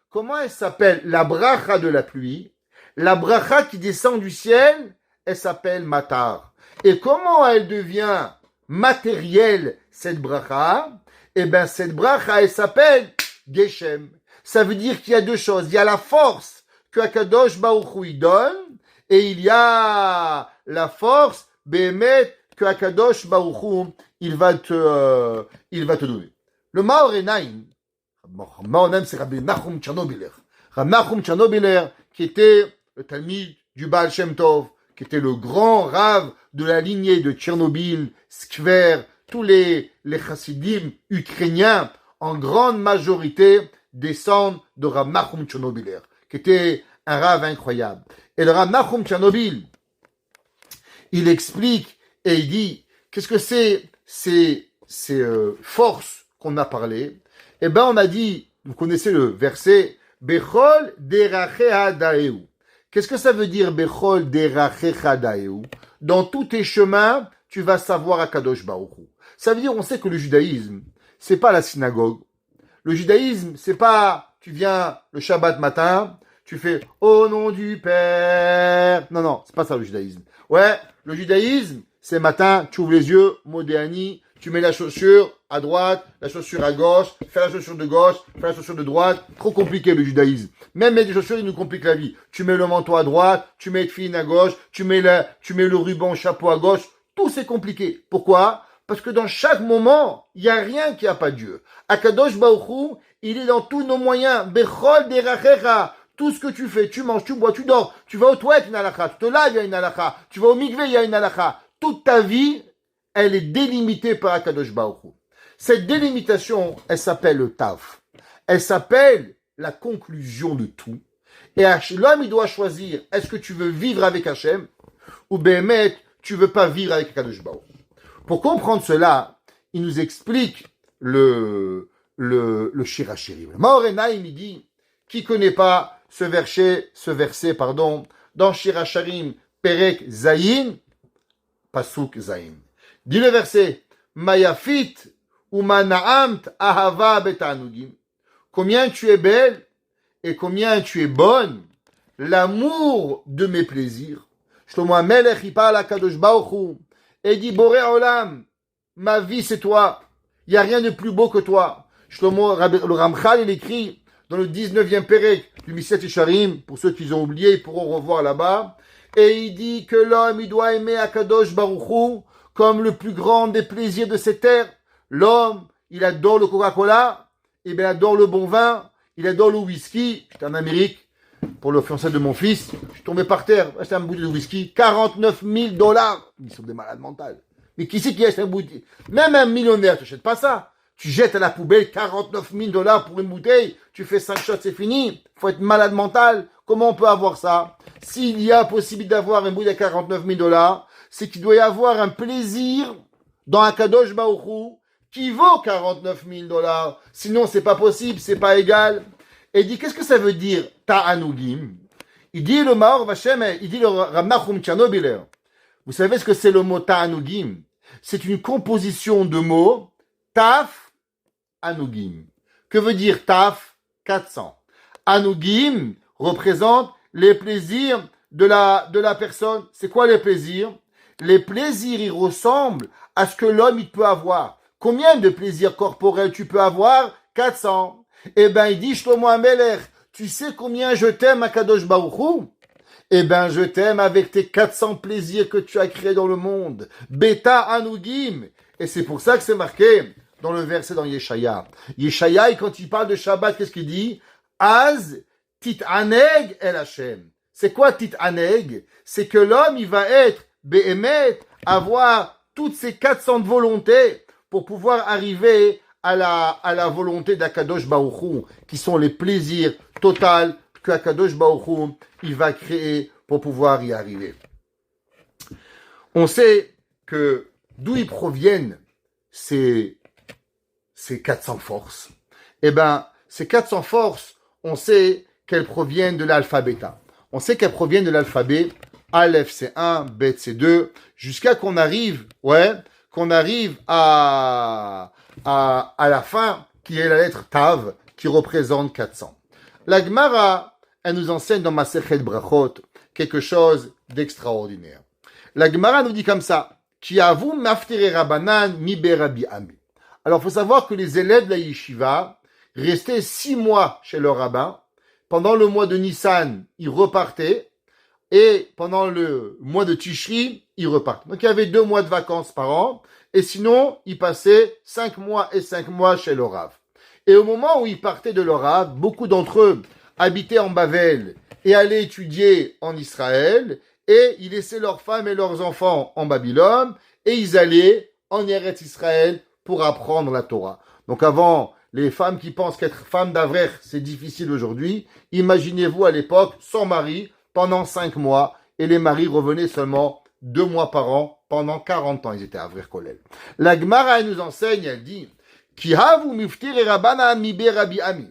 Comment elle s'appelle? La bracha de la pluie. La bracha qui descend du ciel, elle s'appelle matar. Et comment elle devient matérielle, cette bracha? Eh bien, cette bracha, elle s'appelle Geshem. Ça veut dire qu'il y a deux choses. Il y a la force que Akadosh Baruch Hu donne, et il y a la force, Bémet, que Akadosh Baruch Hu, il va te donner. Le Maor Enaim, c'est Rabbi Nachum Tchernobyler. Rabbi Nachum Tchernobyler, qui était le Talmid du Baal Shem Tov, qui était le grand rave de la lignée de Tchernobyl, Skver, tous les chassidim ukrainiens, en grande majorité, descendent de Rabbi Nachum Tchernobyler, qui était un rave incroyable. Et le Rabbi Nachum Tchernobyl, il explique et il dit, qu'est-ce que c'est ces forces qu'on a parlé? Eh ben, on a dit, vous connaissez le verset, Bechol derachehadaeu. Qu'est-ce que ça veut dire Bechol derachehadaeu? Dans tous tes chemins, tu vas savoir Akadosh Baruch Hu. Ça veut dire, on sait que le judaïsme, c'est pas la synagogue. Le judaïsme, c'est pas, tu viens le Shabbat matin, tu fais au nom du Père. Non, non, c'est pas ça le judaïsme. Ouais, le judaïsme, c'est matin, tu ouvres les yeux, Modéani, tu mets la chaussure à droite, la chaussure à gauche, fais la chaussure de gauche, fais la chaussure de droite. Trop compliqué le judaïsme. Même mettre des chaussures, il nous complique la vie. Tu mets le manteau à droite, tu mets le fil à gauche, tu mets le ruban chapeau à gauche. Tout c'est compliqué. Pourquoi? Parce que dans chaque moment, il n'y a rien qui n'a pas Dieu. Akadosh Baruch Hu, il est dans tous nos moyens. Bechol derachecha. Tout ce que tu fais, tu manges, tu bois, tu dors, tu vas aux toilettes, une halakha, tu te laves, il y a une halakha, tu vas au mikvé, il y a une halakha. Toute ta vie, elle est délimitée par Akadosh Baruch Hu. Cette délimitation, elle s'appelle le taf. Elle s'appelle la conclusion de tout. Et l'homme, il doit choisir, est-ce que tu veux vivre avec Hachem, ou Béhémet, tu veux pas vivre avec Akadosh Baruch Hu. Pour comprendre cela, il nous explique le Shir HaShirim. Le Maor Enaim, il dit, qui connaît pas ce verset, dans Shir HaShirim, Perek Zayin, Pasuk Zayin. Dit le verset, Mayafit ou Manaamt Ahava Betanugim. Combien tu es belle et combien tu es bonne, l'amour de mes plaisirs. Shlomo HaMelech, il parle à Kadosh Baruch Hu, et dit, Boré Olam, ma vie c'est toi. Il n'y a rien de plus beau que toi. Shlomo, le Ramchal, il écrit dans le 19e Perek du Miset Yesharim, pour ceux qui ont oublié, ils pourront revoir là-bas. Et il dit que l'homme, il doit aimer Akadosh Baruch Hu comme le plus grand des plaisirs de cette terre. L'homme, il adore le Coca-Cola, il adore le bon vin, il adore le whisky. J'étais en Amérique pour le fiancé de mon fils. Je suis tombé par terre, acheté un bouteille de whisky, $49,000. Ils sont des malades mentales. Mais qui c'est qui achète un bouteille? Même un millionnaire, tu n'achètes pas ça. Tu jettes à la poubelle $49,000 pour une bouteille, tu fais 5 shots, c'est fini. Faut être malade mental. Comment on peut avoir ça? S'il y a possibilité d'avoir une bouteille à $49,000, c'est qu'il doit y avoir un plaisir dans un Kadosh Baruch Hu qui vaut $49,000. Sinon, c'est pas possible, c'est pas égal. Et il dit, qu'est-ce que ça veut dire, ta'anugim? Il dit le Maor Vachem, il dit le Rav Nachum Tchernobyler. Vous savez ce que c'est le mot ta'anugim? C'est une composition de mots, taf, anugim. Que veut dire taf? 400. Anugim représente les plaisirs de la personne. C'est quoi les plaisirs? Les plaisirs, ils ressemblent à ce que l'homme, il peut avoir. Combien de plaisirs corporels tu peux avoir? 400. Eh ben, il dit, Shlomo HaMelech, tu sais combien je t'aime, Akadosh Baruch Hu? Eh ben, je t'aime avec tes 400 plaisirs que tu as créés dans le monde. Beta Anugim. Et c'est pour ça que c'est marqué dans le verset dans Yeshaya. Yeshaya, quand il parle de Shabbat, qu'est-ce qu'il dit? Az tit aneg el Hashem. C'est quoi tit aneg? C'est que l'homme, il va être Behemet, avoir toutes ces 400 volontés pour pouvoir arriver à la volonté d'Akadosh Baruch Hu, qui sont les plaisirs totaux que Akadosh Baruch Hu, il va créer pour pouvoir y arriver. On sait que d'où ils proviennent ces 400 forces. Eh ben, ces 400 forces, on sait qu'elles proviennent de l'alphabet. On sait qu'elles proviennent de l'alphabet. Aleph c'est 1, Bet c'est 2, jusqu'à qu'on arrive à la fin, qui est la lettre Tav, qui représente 400. La Gemara, elle nous enseigne dans Masechet Brachot quelque chose d'extraordinaire. La Gemara nous dit comme ça, Ki avu maftere Rabanan mi berabi ami. Alors, il faut savoir que les élèves de la yeshiva restaient 6 mois chez leur rabbin. Pendant le mois de Nissan, ils repartaient. Et pendant le mois de Tishri, ils repartent. Donc, il y avait 2 mois de vacances par an. Et sinon, ils passaient 5 mois et 5 mois chez le Rav. Et au moment où ils partaient de leur Rav, beaucoup d'entre eux habitaient en Bavel et allaient étudier en Israël. Et ils laissaient leurs femmes et leurs enfants en Babylone. Et ils allaient en Eretz Israël pour apprendre la Torah. Donc avant, les femmes qui pensent qu'être femme d'Avrer, c'est difficile aujourd'hui. Imaginez-vous à l'époque, sans mari, pendant 5 mois, et les maris revenaient seulement 2 mois par an, pendant 40 ans, ils étaient à Avrer Kolel. La Gemara, elle nous enseigne, elle dit, Ki havu miftir Rabanan mi berabi ami.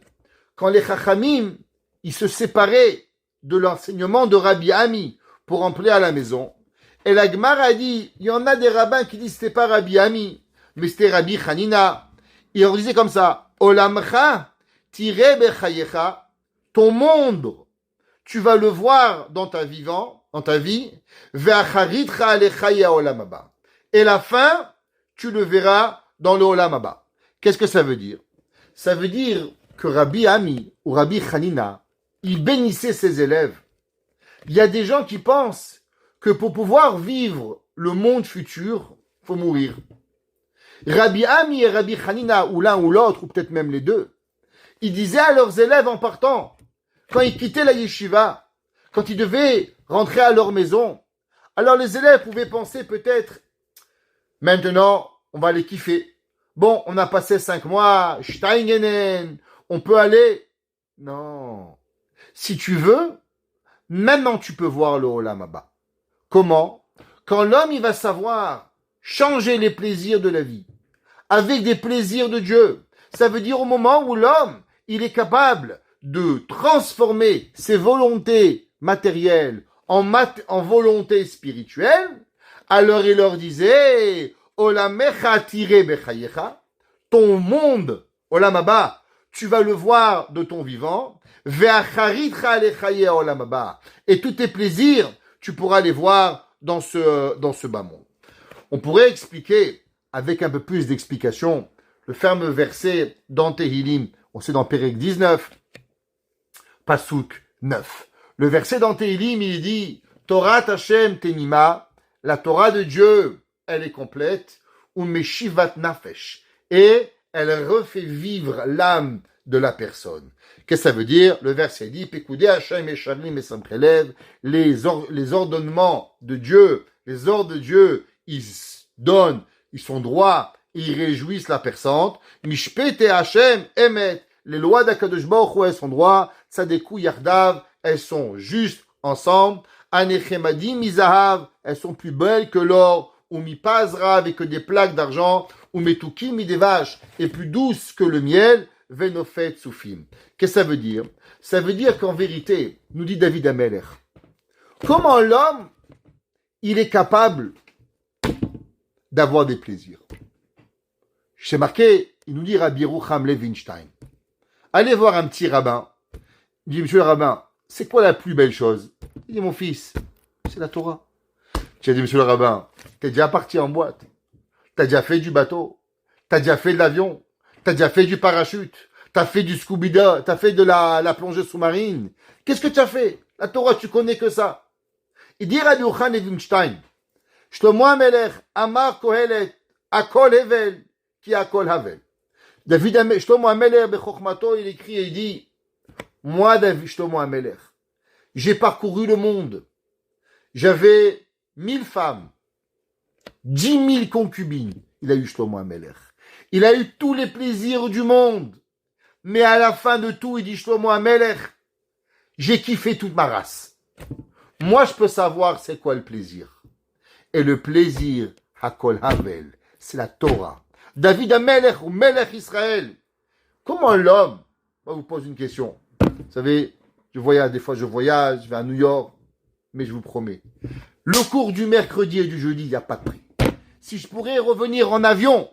Quand les Chachamim, il se séparait de l'enseignement de Rabbi Ami pour rentrer à la maison. Et la Gemara a dit, il y en a des rabbins qui disent que c'était pas Rabbi Ami, mais c'était Rabbi Hanina. Il leur disait comme ça, Olamcha, tiré bechayecha, ton monde, tu vas le voir dans ta vie, ve'acharitcha alechaya olam haba. Et la fin, tu le verras dans le olam haba. Qu'est-ce que ça veut dire? Ça veut dire que Rabbi Ami ou Rabbi Hanina, il bénissait ses élèves. Il y a des gens qui pensent que pour pouvoir vivre le monde futur, faut mourir. Rabbi Ami et Rabbi Hanina, ou l'un ou l'autre, ou peut-être même les deux, ils disaient à leurs élèves en partant, quand ils quittaient la yeshiva, quand ils devaient rentrer à leur maison, alors les élèves pouvaient penser peut-être, maintenant, on va les kiffer. Bon, on a passé 5 mois, Steingenen, on peut aller. Non. Si tu veux, maintenant tu peux voir le Olam Haba. Comment? Quand l'homme, il va savoir changer les plaisirs de la vie avec des plaisirs de Dieu. Ça veut dire au moment où l'homme, il est capable de transformer ses volontés matérielles en volontés spirituelles, alors il leur disait, Olamecha tire bechayecha, ton monde, Olam Haba, tu vas le voir de ton vivant, ve'acharitcha alechaye Olam Haba, et tous tes plaisirs, tu pourras les voir dans ce bas monde. On pourrait expliquer, avec un peu plus d'explication, le fameux verset dans Tehillim, on sait dans Pérec 19, Pasuk 9. Le verset dans Tehillim, il dit, Torah Hashem temima, la Torah de Dieu, elle est complète, ou meshivat nafesh, et elle refait vivre l'âme de la personne. Qu'est-ce que ça veut dire? Le verset dit, Pekoudé Hashem et Shalim et Samprelev, les ordonnements de Dieu, les ordres de Dieu, ils donnent, ils sont droits, ils réjouissent la personne. Mishpete Hashem emet, les lois d'Akadosh Baruch Hu, elles sont droits, Tzadeku Yardav, elles sont justes ensemble. Anechemadim Mizahav, elles sont plus belles que l'or, ou Mipazra avec des plaques d'argent, ou Metukim Midevash, et plus douces que le miel. Venofet Soufim. Qu'est-ce que ça veut dire? Ça veut dire qu'en vérité, nous dit David Ameler, comment l'homme, il est capable d'avoir des plaisirs. C'est marqué, il nous dit Rabbi Rucham Levinstein. Allez voir un petit rabbin. Il dit, monsieur le rabbin, c'est quoi la plus belle chose? Il dit, mon fils, c'est la Torah. J'ai dit, monsieur le rabbin, t'es déjà parti en boîte. T'as déjà fait du bateau. T'as déjà fait de l'avion. T'as déjà fait du parachute, t'as fait du Scooby-Doo, t'as fait de la plongée sous-marine. Qu'est-ce que tu as fait? La Torah, tu connais que ça. Il dit Rabbi Yochanan Evinstein, Shlomo HaMelech, Amar Kohelet, Akol Hevel, qui Akol Havel. Shlomo HaMelech, Bechokmato, il écrit et il dit, moi, David Shlomo HaMelech, j'ai parcouru le monde. J'avais 1000 femmes, 10 000 concubines. Il a eu Shlomo HaMelech. Il a eu tous les plaisirs du monde. Mais à la fin de tout, il dit Shlomo HaMelech, j'ai kiffé toute ma race. Moi, je peux savoir c'est quoi le plaisir. Et le plaisir, Hakol Havel, c'est la Torah. David HaMelech ou Melech Israël. Comment l'homme, moi, vous pose une question. Vous savez, des fois je voyage, je vais à New York, mais je vous promets, le cours du mercredi et du jeudi, il n'y a pas de prix. Si je pourrais revenir en avion,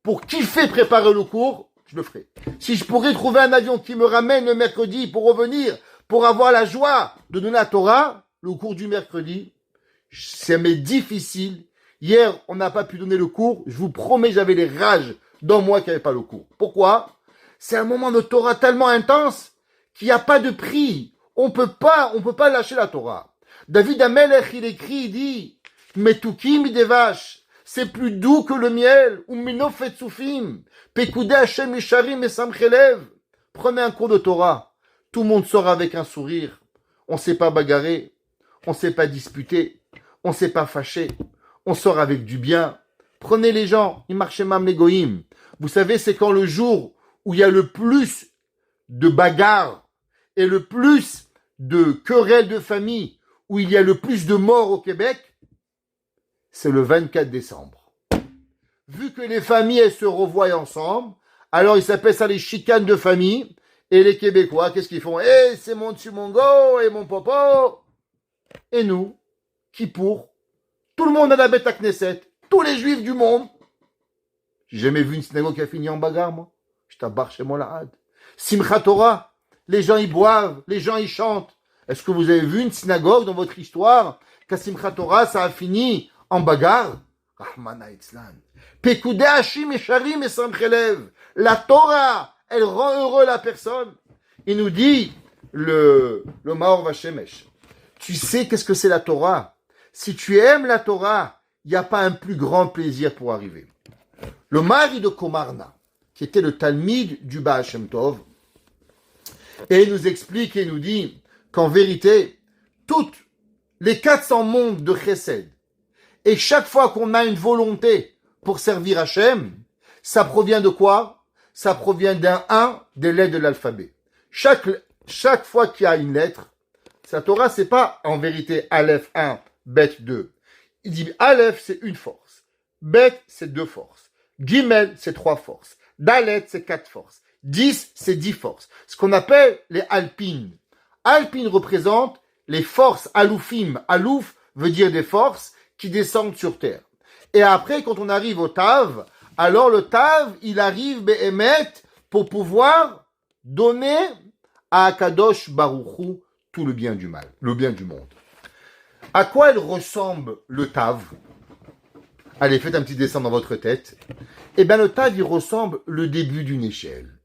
pour kiffer préparer le cours, je le ferai. Si je pourrais trouver un avion qui me ramène le mercredi pour revenir, pour avoir la joie de donner la Torah, le cours du mercredi, c'est mais difficile. Hier, on n'a pas pu donner le cours. Je vous promets, j'avais les rages dans moi qui n'avaient pas le cours. Pourquoi? C'est un moment de Torah tellement intense qu'il n'y a pas de prix. On peut pas lâcher la Torah. David HaMelech, il écrit, il dit, Metukim des vaches. C'est plus doux que le miel. Ou minofet soufim. Pekoudé Hashem Isharim et Samchelev. Prenez un cours de Torah. Tout le monde sort avec un sourire. On ne sait pas bagarrer. On ne sait pas disputer. On ne sait pas fâcher. On sort avec du bien. Prenez les gens. Ils marchent même les goïms. Vous savez, c'est quand le jour où il y a le plus de bagarres et le plus de querelles de famille, où il y a le plus de morts au Québec, c'est le 24 décembre. Vu que les familles, elles se revoient ensemble, alors ils s'appellent ça les chicanes de famille, Et les Québécois, qu'est-ce qu'ils font? Eh, c'est mon Tsumongo et mon Popo. Et nous, qui pour? Tout le monde a la bête à Knesset. Tous les juifs du monde. J'ai jamais vu une synagogue qui a fini en bagarre, moi. Je tabarre chez moi la hade. Simchat Torah. Les gens y boivent, les gens y chantent. Est-ce que vous avez vu une synagogue dans votre histoire qu'à Simchat Torah, ça a fini en bagarre? Rahmana Itzlan. Pekudei Hashim Esharim et Samchelev. La Torah, elle rend heureux la personne. Il nous dit, le Maor Vashemesh, tu sais qu'est-ce que c'est la Torah? Si tu aimes la Torah, il n'y a pas un plus grand plaisir pour arriver. Le mari de Komarna, qui était le Talmid du Baal Shem Tov, et il nous explique et nous dit qu'en vérité, toutes les 400 mondes de Chesed, et chaque fois qu'on a une volonté pour servir Hachem, ça provient de quoi? Ça provient d'un 1 des lettres de l'alphabet. Chaque fois qu'il y a une lettre, sa Torah, c'est pas en vérité Aleph 1, Bet 2. Il dit Aleph, c'est une force. Bet, c'est 2 forces. Gimel, c'est 3 forces. Dalet, c'est 4 forces. 10, c'est 10 forces. Ce qu'on appelle les alpines. Alpine représente les forces aloufim. Alouf veut dire des forces qui descendent sur terre. Et après, quand on arrive au Tav, alors le Tav, il arrive Behemet pour pouvoir donner à Akadosh Baruch Hu tout le bien du mal, le bien du monde. À quoi il ressemble le Tav? Allez, faites un petit dessin dans votre tête. Eh bien, le Tav, il ressemble le début d'une échelle.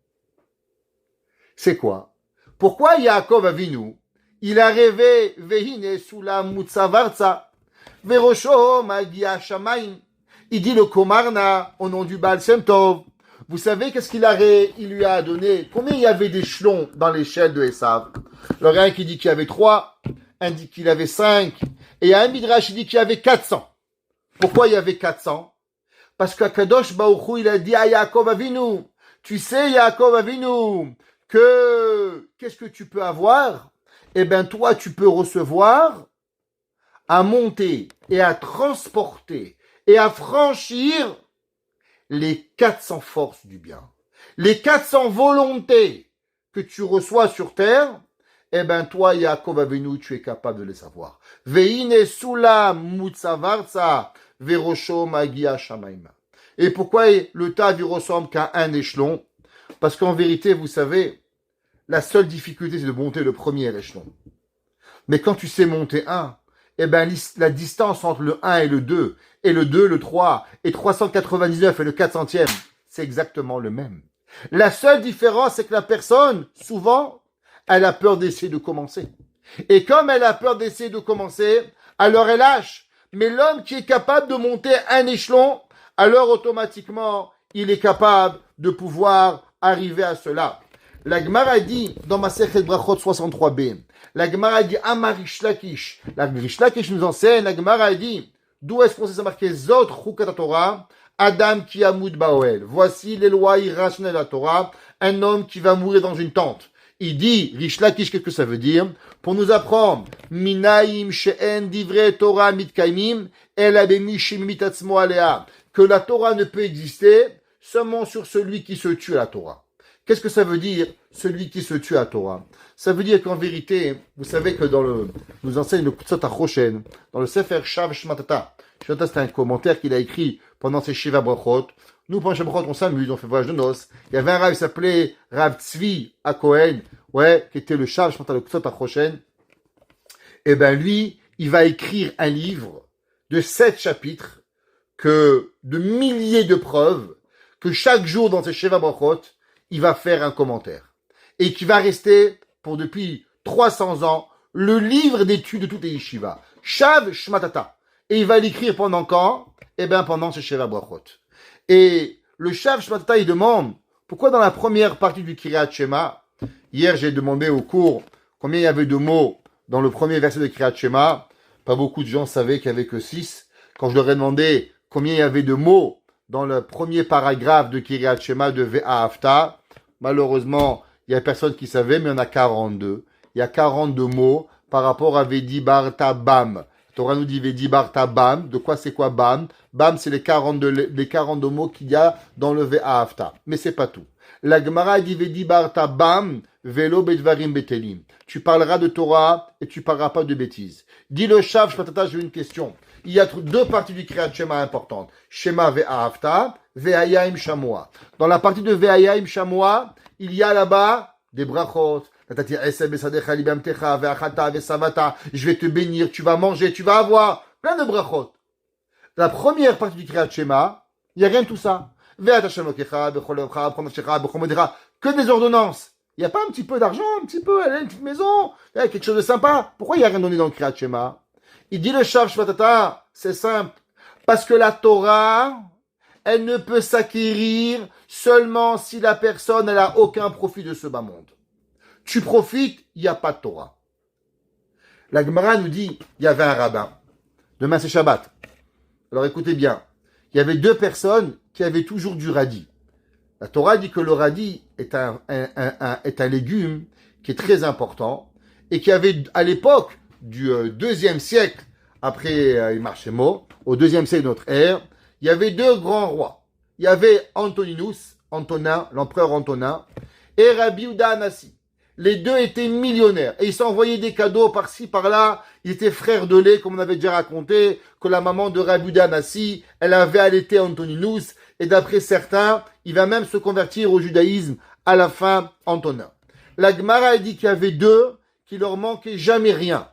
C'est quoi? Pourquoi Yaakov Avinu, il a rêvé Vehine Sula Mutsavarza, Verosho Magia Shamaim. Il dit le Komarna au nom du Baal Shem Tov. Vous savez qu'est-ce il lui a donné? Combien il y avait d'échelons dans l'échelle de Esav? Alors, il y a un qui dit qu'il y avait 3, un dit qu'il avait 5, et il y a un Midrash qui dit qu'il y avait 400. Pourquoi il y avait 400? Parce qu'Akadosh Baruch Hu, il a dit à Yaakov Avinu, tu sais Yaakov Avinu, qu'est-ce que tu peux avoir? Eh bien, toi, tu peux recevoir à monter et à transporter et à franchir les 400 forces du bien. Les 400 volontés que tu reçois sur terre, eh bien, toi, Yaakov Avinu, tu es capable de les savoir. Veine sula mutsavarza verosho magia shamaima. Et pourquoi le Tav, il ressemble qu'à un échelon? Parce qu'en vérité, vous savez, la seule difficulté, c'est de monter le premier échelon. Mais quand tu sais monter un, eh ben, la distance entre le 1 et le 2, et le 2, le 3, et 399 et le 400e, c'est exactement le même. La seule différence, c'est que la personne, souvent, elle a peur d'essayer de commencer. Et comme elle a peur d'essayer de commencer, alors elle lâche. Mais l'homme qui est capable de monter un échelon, alors automatiquement, il est capable de pouvoir arriver à cela. La Gemara dit, dans Masechet Brachot 63b, la Gemara dit, Amar Rish Lakish. La Rish Lakish nous enseigne, la Gemara dit, d'où est-ce qu'on sait ça marqué Zot Chukat Torah, Adam ki Amud Baoel. Voici les lois irrationnelles de la Torah, un homme qui va mourir dans une tente. Il dit, Rish Lakish, qu'est-ce que ça veut dire? Pour nous apprendre, Minaim she'en divrei Torah mitkaimim, el abemi shemimitatzmo alea. Que la Torah ne peut exister seulement sur celui qui se tue à la Torah. Qu'est-ce que ça veut dire, celui qui se tue à la Torah? Ça veut dire qu'en vérité, vous savez que nous enseigne le Kutzot HaChoshen, dans le Sefer Shav Shmatata. Shmatata, c'est un commentaire qu'il a écrit pendant ses Shiva Brachot. Nous, pendant Shiva Brachot, on s'amuse, on fait voyage de noces. Il y avait un Rav, il s'appelait Rav Tzvi à Cohen, qui était le Shav Shmatata, le Kutzot HaChoshen. Et ben lui, il va écrire un livre de 7 chapitres, de milliers de preuves, que chaque jour dans ses Shiva Brachot, il va faire un commentaire. Et qui va rester, pour depuis 300 ans, le livre d'études de toutes les yeshivas. Shav Shmatata. Et il va l'écrire pendant quand? Eh bien, pendant ce Sheva Brachot. Et le Shav Shmatata, il demande, pourquoi dans la première partie du Kriyat Shema, hier j'ai demandé au cours combien il y avait de mots dans le premier verset de Kriyat Shema. Pas beaucoup de gens savaient qu'il n'y avait que 6. Quand je leur ai demandé combien il y avait de mots dans le premier paragraphe de Kriyat Shema de Ve'ahavta, malheureusement, il n'y a personne qui savait, mais il y en a 42. Il y a 42 mots par rapport à Vedibarta Bam. Torah nous dit Vedibarta Bam. De quoi c'est quoi Bam? Bam, c'est les 42 mots qu'il y a dans le Ve'ahavta. Mais c'est pas tout. La Gemara dit Vedi barta bam velo bedvarim betelim. Tu parleras de Torah et tu parleras pas de bêtises. Dis le Shav Shvatata, j'ai une question. Il y a deux parties du Kriyat Shema importantes. Shema ve'ahavta, ve'ayim shamoa. Dans la partie de ve'ayim shamoa, il y a là-bas des brachot. Je vais te bénir, tu vas manger, tu vas avoir plein de brachot. La première partie du Kriyat Shema, il n'y a rien de tout ça. Que des ordonnances. Il n'y a pas un petit peu d'argent, un petit peu, une petite maison, quelque chose de sympa. Pourquoi il n'y a rien donné dans le Kriyat Shema? Il dit le Shav Shvatata, c'est simple. Parce que la Torah, elle ne peut s'acquérir seulement si la personne n'a aucun profit de ce bas monde. Tu profites, il n'y a pas de Torah. La Gemara nous dit, il y avait un rabbin. Demain c'est Shabbat. Alors écoutez bien, il y avait deux personnes qui avaient toujours du radis. La Torah dit que le radis est un légume qui est très important et qui avait à l'époque du 2e siècle après Marchemo, au 2e siècle de notre ère, il y avait deux grands rois. Il y avait Antoninus, Antonin, l'empereur Antonin, et Rabbi Yehuda Hanassi. Les deux étaient millionnaires et ils s'envoyaient des cadeaux par-ci, par-là. Ils étaient frères de lait, comme on avait déjà raconté, que la maman de Rabbi Yehuda Hanassi, elle avait allaité Antoninus et d'après certains, il va même se convertir au judaïsme à la fin Antonin. La Gemara dit qu'il y avait deux qui leur manquait jamais rien.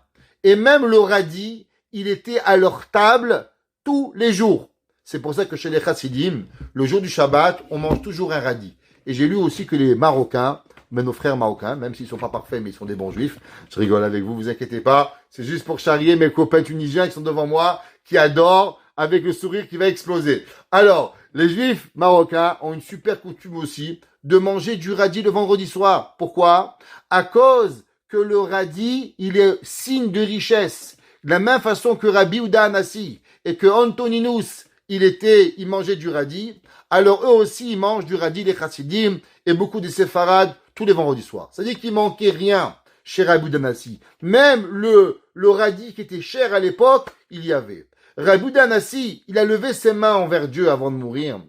Et même le radis, il était à leur table tous les jours. C'est pour ça que chez les Chassidim, le jour du Shabbat, on mange toujours un radis. Et j'ai lu aussi que les Marocains, mais nos frères marocains, même s'ils sont pas parfaits, mais ils sont des bons juifs. Je rigole avec vous, vous inquiétez pas. C'est juste pour charrier mes copains tunisiens qui sont devant moi, qui adorent, avec le sourire qui va exploser. Alors, les juifs marocains ont une super coutume aussi de manger du radis le vendredi soir. Pourquoi? À cause que le radis, il est signe de richesse. De la même façon que Rabbi Yehuda Hanassi et que Antoninus, il mangeait du radis. Alors eux aussi, ils mangent du radis, les chassidim et beaucoup de séfarades tous les vendredis soirs. C'est-à-dire qu'il manquait rien chez Rabbi Yehuda Hanassi. Même le radis qui était cher à l'époque, il y avait. Rabbi Yehuda Hanassi, il a levé ses mains envers Dieu avant de mourir.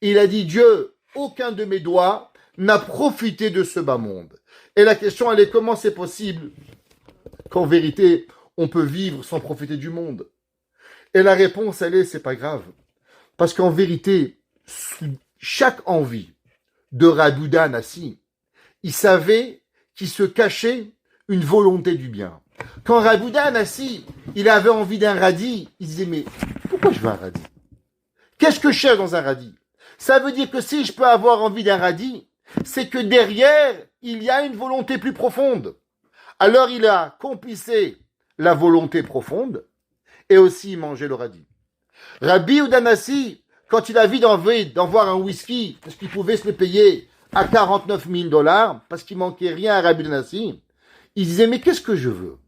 Il a dit, Dieu, aucun de mes doigts n'a profité de ce bas monde. Et la question, elle est comment c'est possible qu'en vérité, on peut vivre sans profiter du monde? Et la réponse, elle est, c'est pas grave. Parce qu'en vérité, sous chaque envie de Rabbi Yehuda Hanassi, il savait qu'il se cachait une volonté du bien. Quand Rabbi Yehuda Hanassi, il avait envie d'un radis, il disait, mais pourquoi je veux un radis? Qu'est-ce que je cherche dans un radis? Ça veut dire que si je peux avoir envie d'un radis, c'est que derrière, il y a une volonté plus profonde. Alors il a complicé la volonté profonde et aussi mangé le radis. Rabbi Yehuda Hanassi, quand il a envie d'en voir un whisky, parce qu'il pouvait se le payer à 49 000 $, parce qu'il manquait rien à Rabbi Yehuda Hanassi, il disait, mais qu'est-ce que je veux?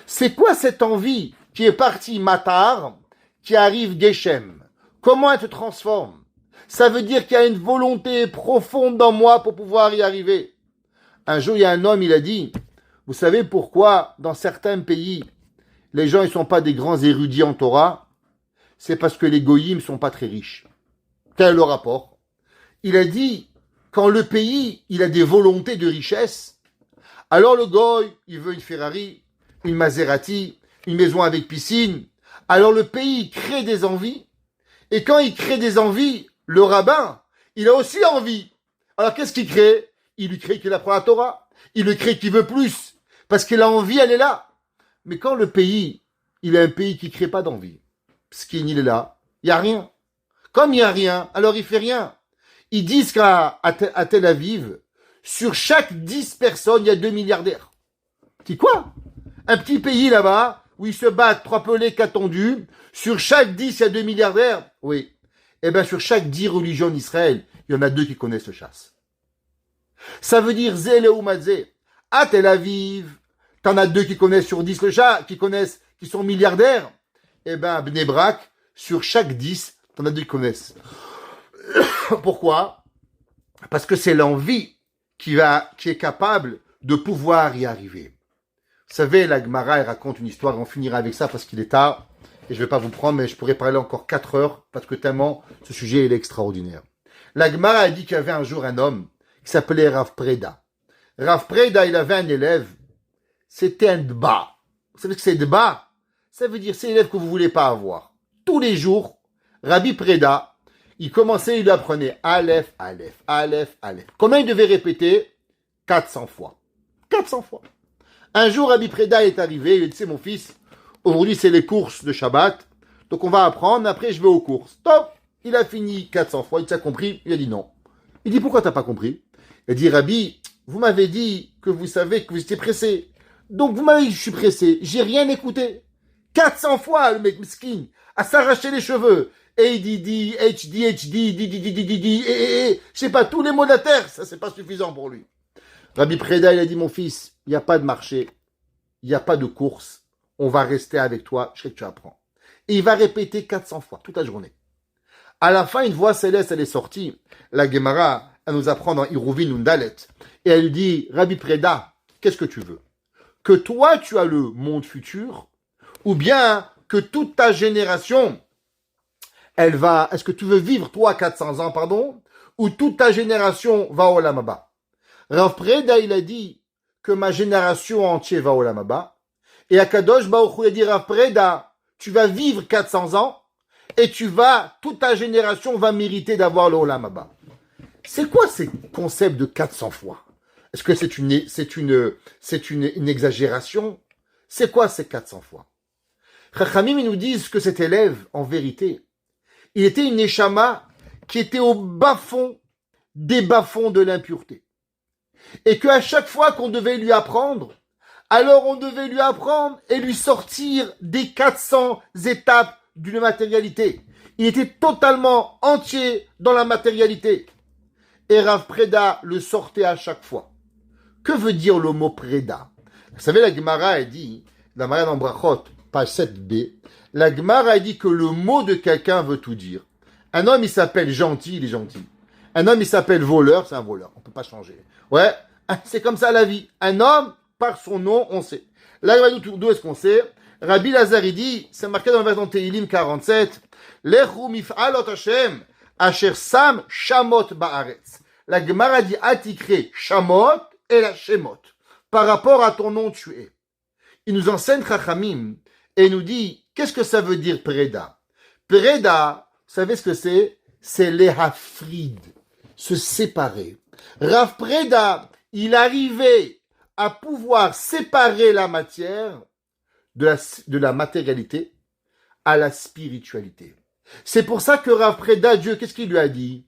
C'est quoi cette envie qui est partie Matar, qui arrive Geshem? Comment elle se transforme? Ça veut dire qu'il y a une volonté profonde dans moi pour pouvoir y arriver. Un jour, il y a un homme, il a dit, vous savez pourquoi dans certains pays, les gens ne sont pas des grands érudits en Torah? C'est parce que les goyim ne sont pas très riches. Quel est le rapport? Il a dit, quand le pays, il a des volontés de richesse, alors le goy, il veut une Ferrari, une Maserati, une maison avec piscine. Alors le pays crée des envies. Et quand il crée des envies, le rabbin, il a aussi envie. Alors qu'est-ce qu'il crée? Il lui crée qu'il apprend la Torah. Il lui crée qu'il veut plus. Parce que l'envie, elle est là. Mais quand le pays, il est un pays qui ne crée pas d'envie, Pskin, il est là, il n'y a rien. Comme il n'y a rien, alors il fait rien. Ils disent qu'à Tel Aviv, sur chaque 10 personnes, il y a 2 milliardaires. C'est quoi? Un petit pays là-bas, où ils se battent, 3 pelés, 4 tondus. Sur chaque 10, il y a 2 milliardaires. Oui. Eh bien, sur chaque 10 religions d'Israël, il y en a 2 qui connaissent le chasse. Ça veut dire Zé ou Mazé. À Tel Aviv, t'en as 2 qui connaissent sur 10 le chat, qui sont milliardaires. Eh bien, Bnei Brak, sur chaque 10, t'en as 2 qui connaissent. Pourquoi? Parce que c'est l'envie qui est capable de pouvoir y arriver. Vous savez, la Gemara, elle raconte une histoire, on finira avec ça parce qu'il est tard, et je ne vais pas vous prendre, mais je pourrais parler encore 4 heures, parce que tellement ce sujet il est extraordinaire. La Gemara a dit qu'il y avait un jour un homme qui s'appelait Rav Preda. Rav Preda, il avait un élève, c'était un dba. Vous savez ce que c'est dba? Ça veut dire c'est l'élève que vous voulez pas avoir. Tous les jours, Rabbi Preda, il commençait, il lui apprenait Aleph, Aleph, Aleph, Aleph. Combien il devait répéter? 400 fois. 400 fois. Un jour, Rabbi Preda est arrivé, il a dit, c'est mon fils, aujourd'hui c'est les courses de Shabbat, donc on va apprendre, après je vais aux courses. Top! Il a fini 400 fois, il t'a compris? Il a dit non. Il dit, pourquoi t'as pas compris? Il a dit, Rabbi, vous m'avez dit que vous savez que vous étiez pressé. Donc vous m'avez dit que je suis pressé, j'ai rien écouté. 400 fois, le mec miskin, à s'arracher les cheveux. ADD, je sais pas, tous les mots de la terre, ça c'est pas suffisant pour lui. Rabbi Preda, il a dit, mon fils, il n'y a pas de marché, il n'y a pas de course, on va rester avec toi, je sais que tu apprends. Et il va répéter 400 fois, toute la journée. À la fin, une voix céleste, elle est sortie. La Gemara, elle nous apprend dans Iruvin Undalet. Et elle dit, Rabbi Preda, qu'est-ce que tu veux? Que toi, tu as le monde futur, ou bien que toute ta génération, elle va, est-ce que tu veux vivre, toi, 400 ans, pardon, ou toute ta génération va au Olam Haba? Rav Preda, il a dit que ma génération entière va au Olam Haba. Et Akadosh Baruch Hu a dit, Rav Preda, tu vas vivre 400 ans, et toute ta génération va mériter d'avoir le Olam Haba. C'est quoi ces concepts de 400 fois? Est-ce que c'est une exagération? C'est quoi ces 400 fois? Chachamim, ils nous disent que cet élève, en vérité, il était une neshama qui était au bas-fond des bas-fonds de l'impureté. Et qu'à chaque fois qu'on devait lui apprendre, alors on devait lui apprendre et lui sortir des 400 étapes d'une matérialité. Il était totalement entier dans la matérialité. Et Rav Preda le sortait à chaque fois. Que veut dire le mot Preda? Vous savez, la Gemara a dit, la Gemara dans Brachot, page 7b, la Gemara a dit que le mot de quelqu'un veut tout dire. Un homme, il s'appelle gentil, il est gentil. Un homme, il s'appelle voleur, c'est un voleur. On peut pas changer. Ouais, c'est comme ça la vie. Un homme, par son nom, on sait. Là, d'où est-ce qu'on sait? Rabbi Lazar, il dit, c'est marqué dans le verset Tehillim 47, Lechu mif'alot Hashem, asher sam shamot ba'aretz. La Gemara dit, atikre shamot et la shemot. Par rapport à ton nom, tu es. Il nous enseigne Chachamim et nous dit, qu'est-ce que ça veut dire Preda? Preda, vous savez ce que c'est? C'est lehafrid, se séparer. Rav Preda, il arrivait à pouvoir séparer la matière de la matérialité à la spiritualité. C'est pour ça que Rav Preda, Dieu, qu'est-ce qu'il lui a dit?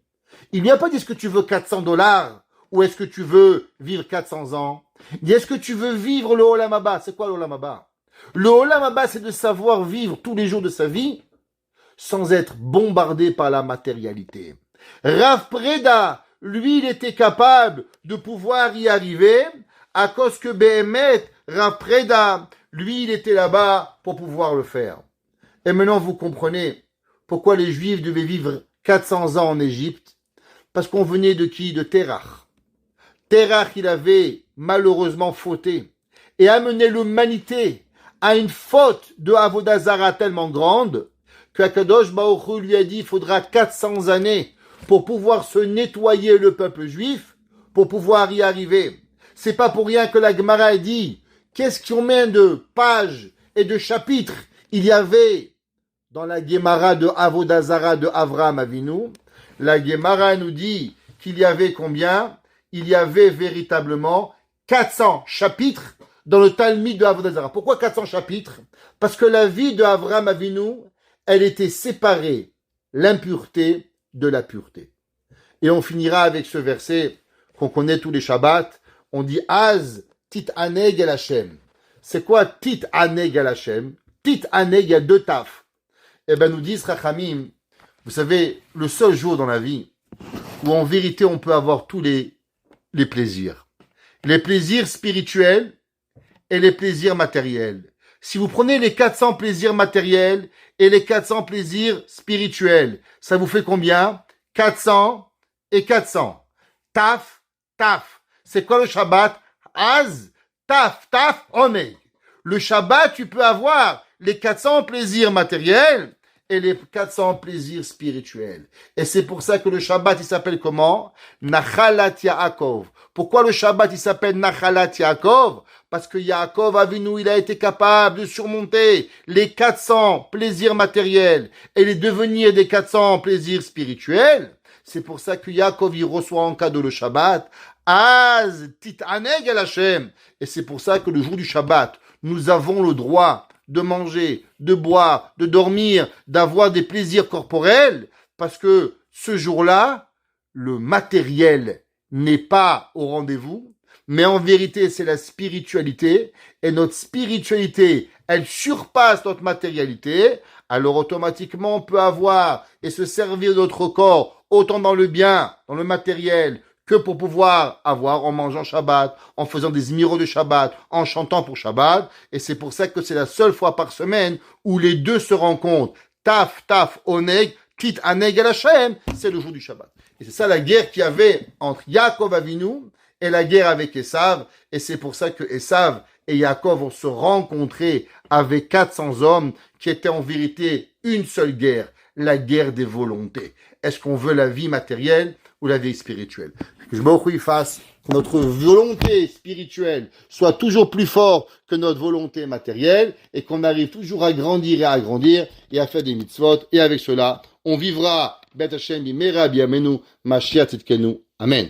Il lui a pas dit, est-ce que tu veux 400 dollars ou est-ce que tu veux vivre 400 ans? Il dit, est-ce que tu veux vivre le Olam Haba? C'est quoi le Olam Haba? Le Olam Haba, c'est de savoir vivre tous les jours de sa vie sans être bombardé par la matérialité. Rav Preda, lui, il était capable de pouvoir y arriver à cause que Behemet, Rav Preda, lui, il était là-bas pour pouvoir le faire. Et maintenant, vous comprenez pourquoi les Juifs devaient vivre 400 ans en Égypte. Parce qu'on venait de qui? De Terach. Terach, il avait malheureusement fauté et amené l'humanité à une faute de Avodah Zarah tellement grande que Akadosh Baruch Hu lui a dit il faudra 400 années pour pouvoir se nettoyer le peuple juif, pour pouvoir y arriver. C'est pas pour rien que la Gemara a dit combien de pages et de chapitres il y avait dans la Gemara de Avodah Zarah de Avraham Avinu. La Gemara nous dit qu'il y avait combien? Il y avait véritablement 400 chapitres dans le Talmud de Avodah Zarah. Pourquoi 400 chapitres? Parce que la vie de Avraham Avinu, elle était séparée, l'impureté de la pureté. Et on finira avec ce verset qu'on connaît tous les Shabbats. On dit Az tit aneg el Hashem. C'est quoi tit aneg el Hashem? Tit aneg, il y a deux taf. Eh ben nous disent Rachamim, vous savez, le seul jour dans la vie où en vérité on peut avoir tous les plaisirs. Les plaisirs spirituels et les plaisirs matériels. Si vous prenez les 400 plaisirs matériels et les 400 plaisirs spirituels, ça vous fait combien? 400 et 400. Taf, taf. C'est quoi le Shabbat? Az, taf, taf, oneg. Le Shabbat, tu peux avoir les 400 plaisirs matériels et les 400 plaisirs spirituels. Et c'est pour ça que le Shabbat, il s'appelle comment? Nachalat Yaakov. Pourquoi le Shabbat, il s'appelle Nachalat Yaakov? Parce que Yaakov Avinu, il a été capable de surmonter les 400 plaisirs matériels et les devenir des 400 plaisirs spirituels. C'est pour ça que Yaakov, il reçoit en cadeau le Shabbat. Az titaneg el Hashem. Et c'est pour ça que le jour du Shabbat, nous avons le droit de manger, de boire, de dormir, d'avoir des plaisirs corporels, parce que ce jour-là, le matériel n'est pas au rendez-vous, mais en vérité, c'est la spiritualité, et notre spiritualité, elle surpasse notre matérialité, alors automatiquement, on peut avoir et se servir de notre corps, autant dans le bien, dans le matériel, que pour pouvoir avoir en mangeant Shabbat, en faisant des miroirs de Shabbat, en chantant pour Shabbat. Et c'est pour ça que c'est la seule fois par semaine où les deux se rencontrent. Taf, oneg, tit aneg el Hashem, c'est le jour du Shabbat. Et c'est ça la guerre qu'il y avait entre Yaakov Avinu et la guerre avec Esav. Et c'est pour ça que Esav et Yaakov vont se rencontrer avec 400 hommes qui étaient en vérité une seule guerre, la guerre des volontés. Est-ce qu'on veut la vie matérielle ou la vie spirituelle? Que je me fasse que notre volonté spirituelle soit toujours plus forte que notre volonté matérielle et qu'on arrive toujours à grandir et à faire des mitzvot. Et avec cela, on vivra Bet Hashem bimera biamenu Mashiach tzidkenu. Amen.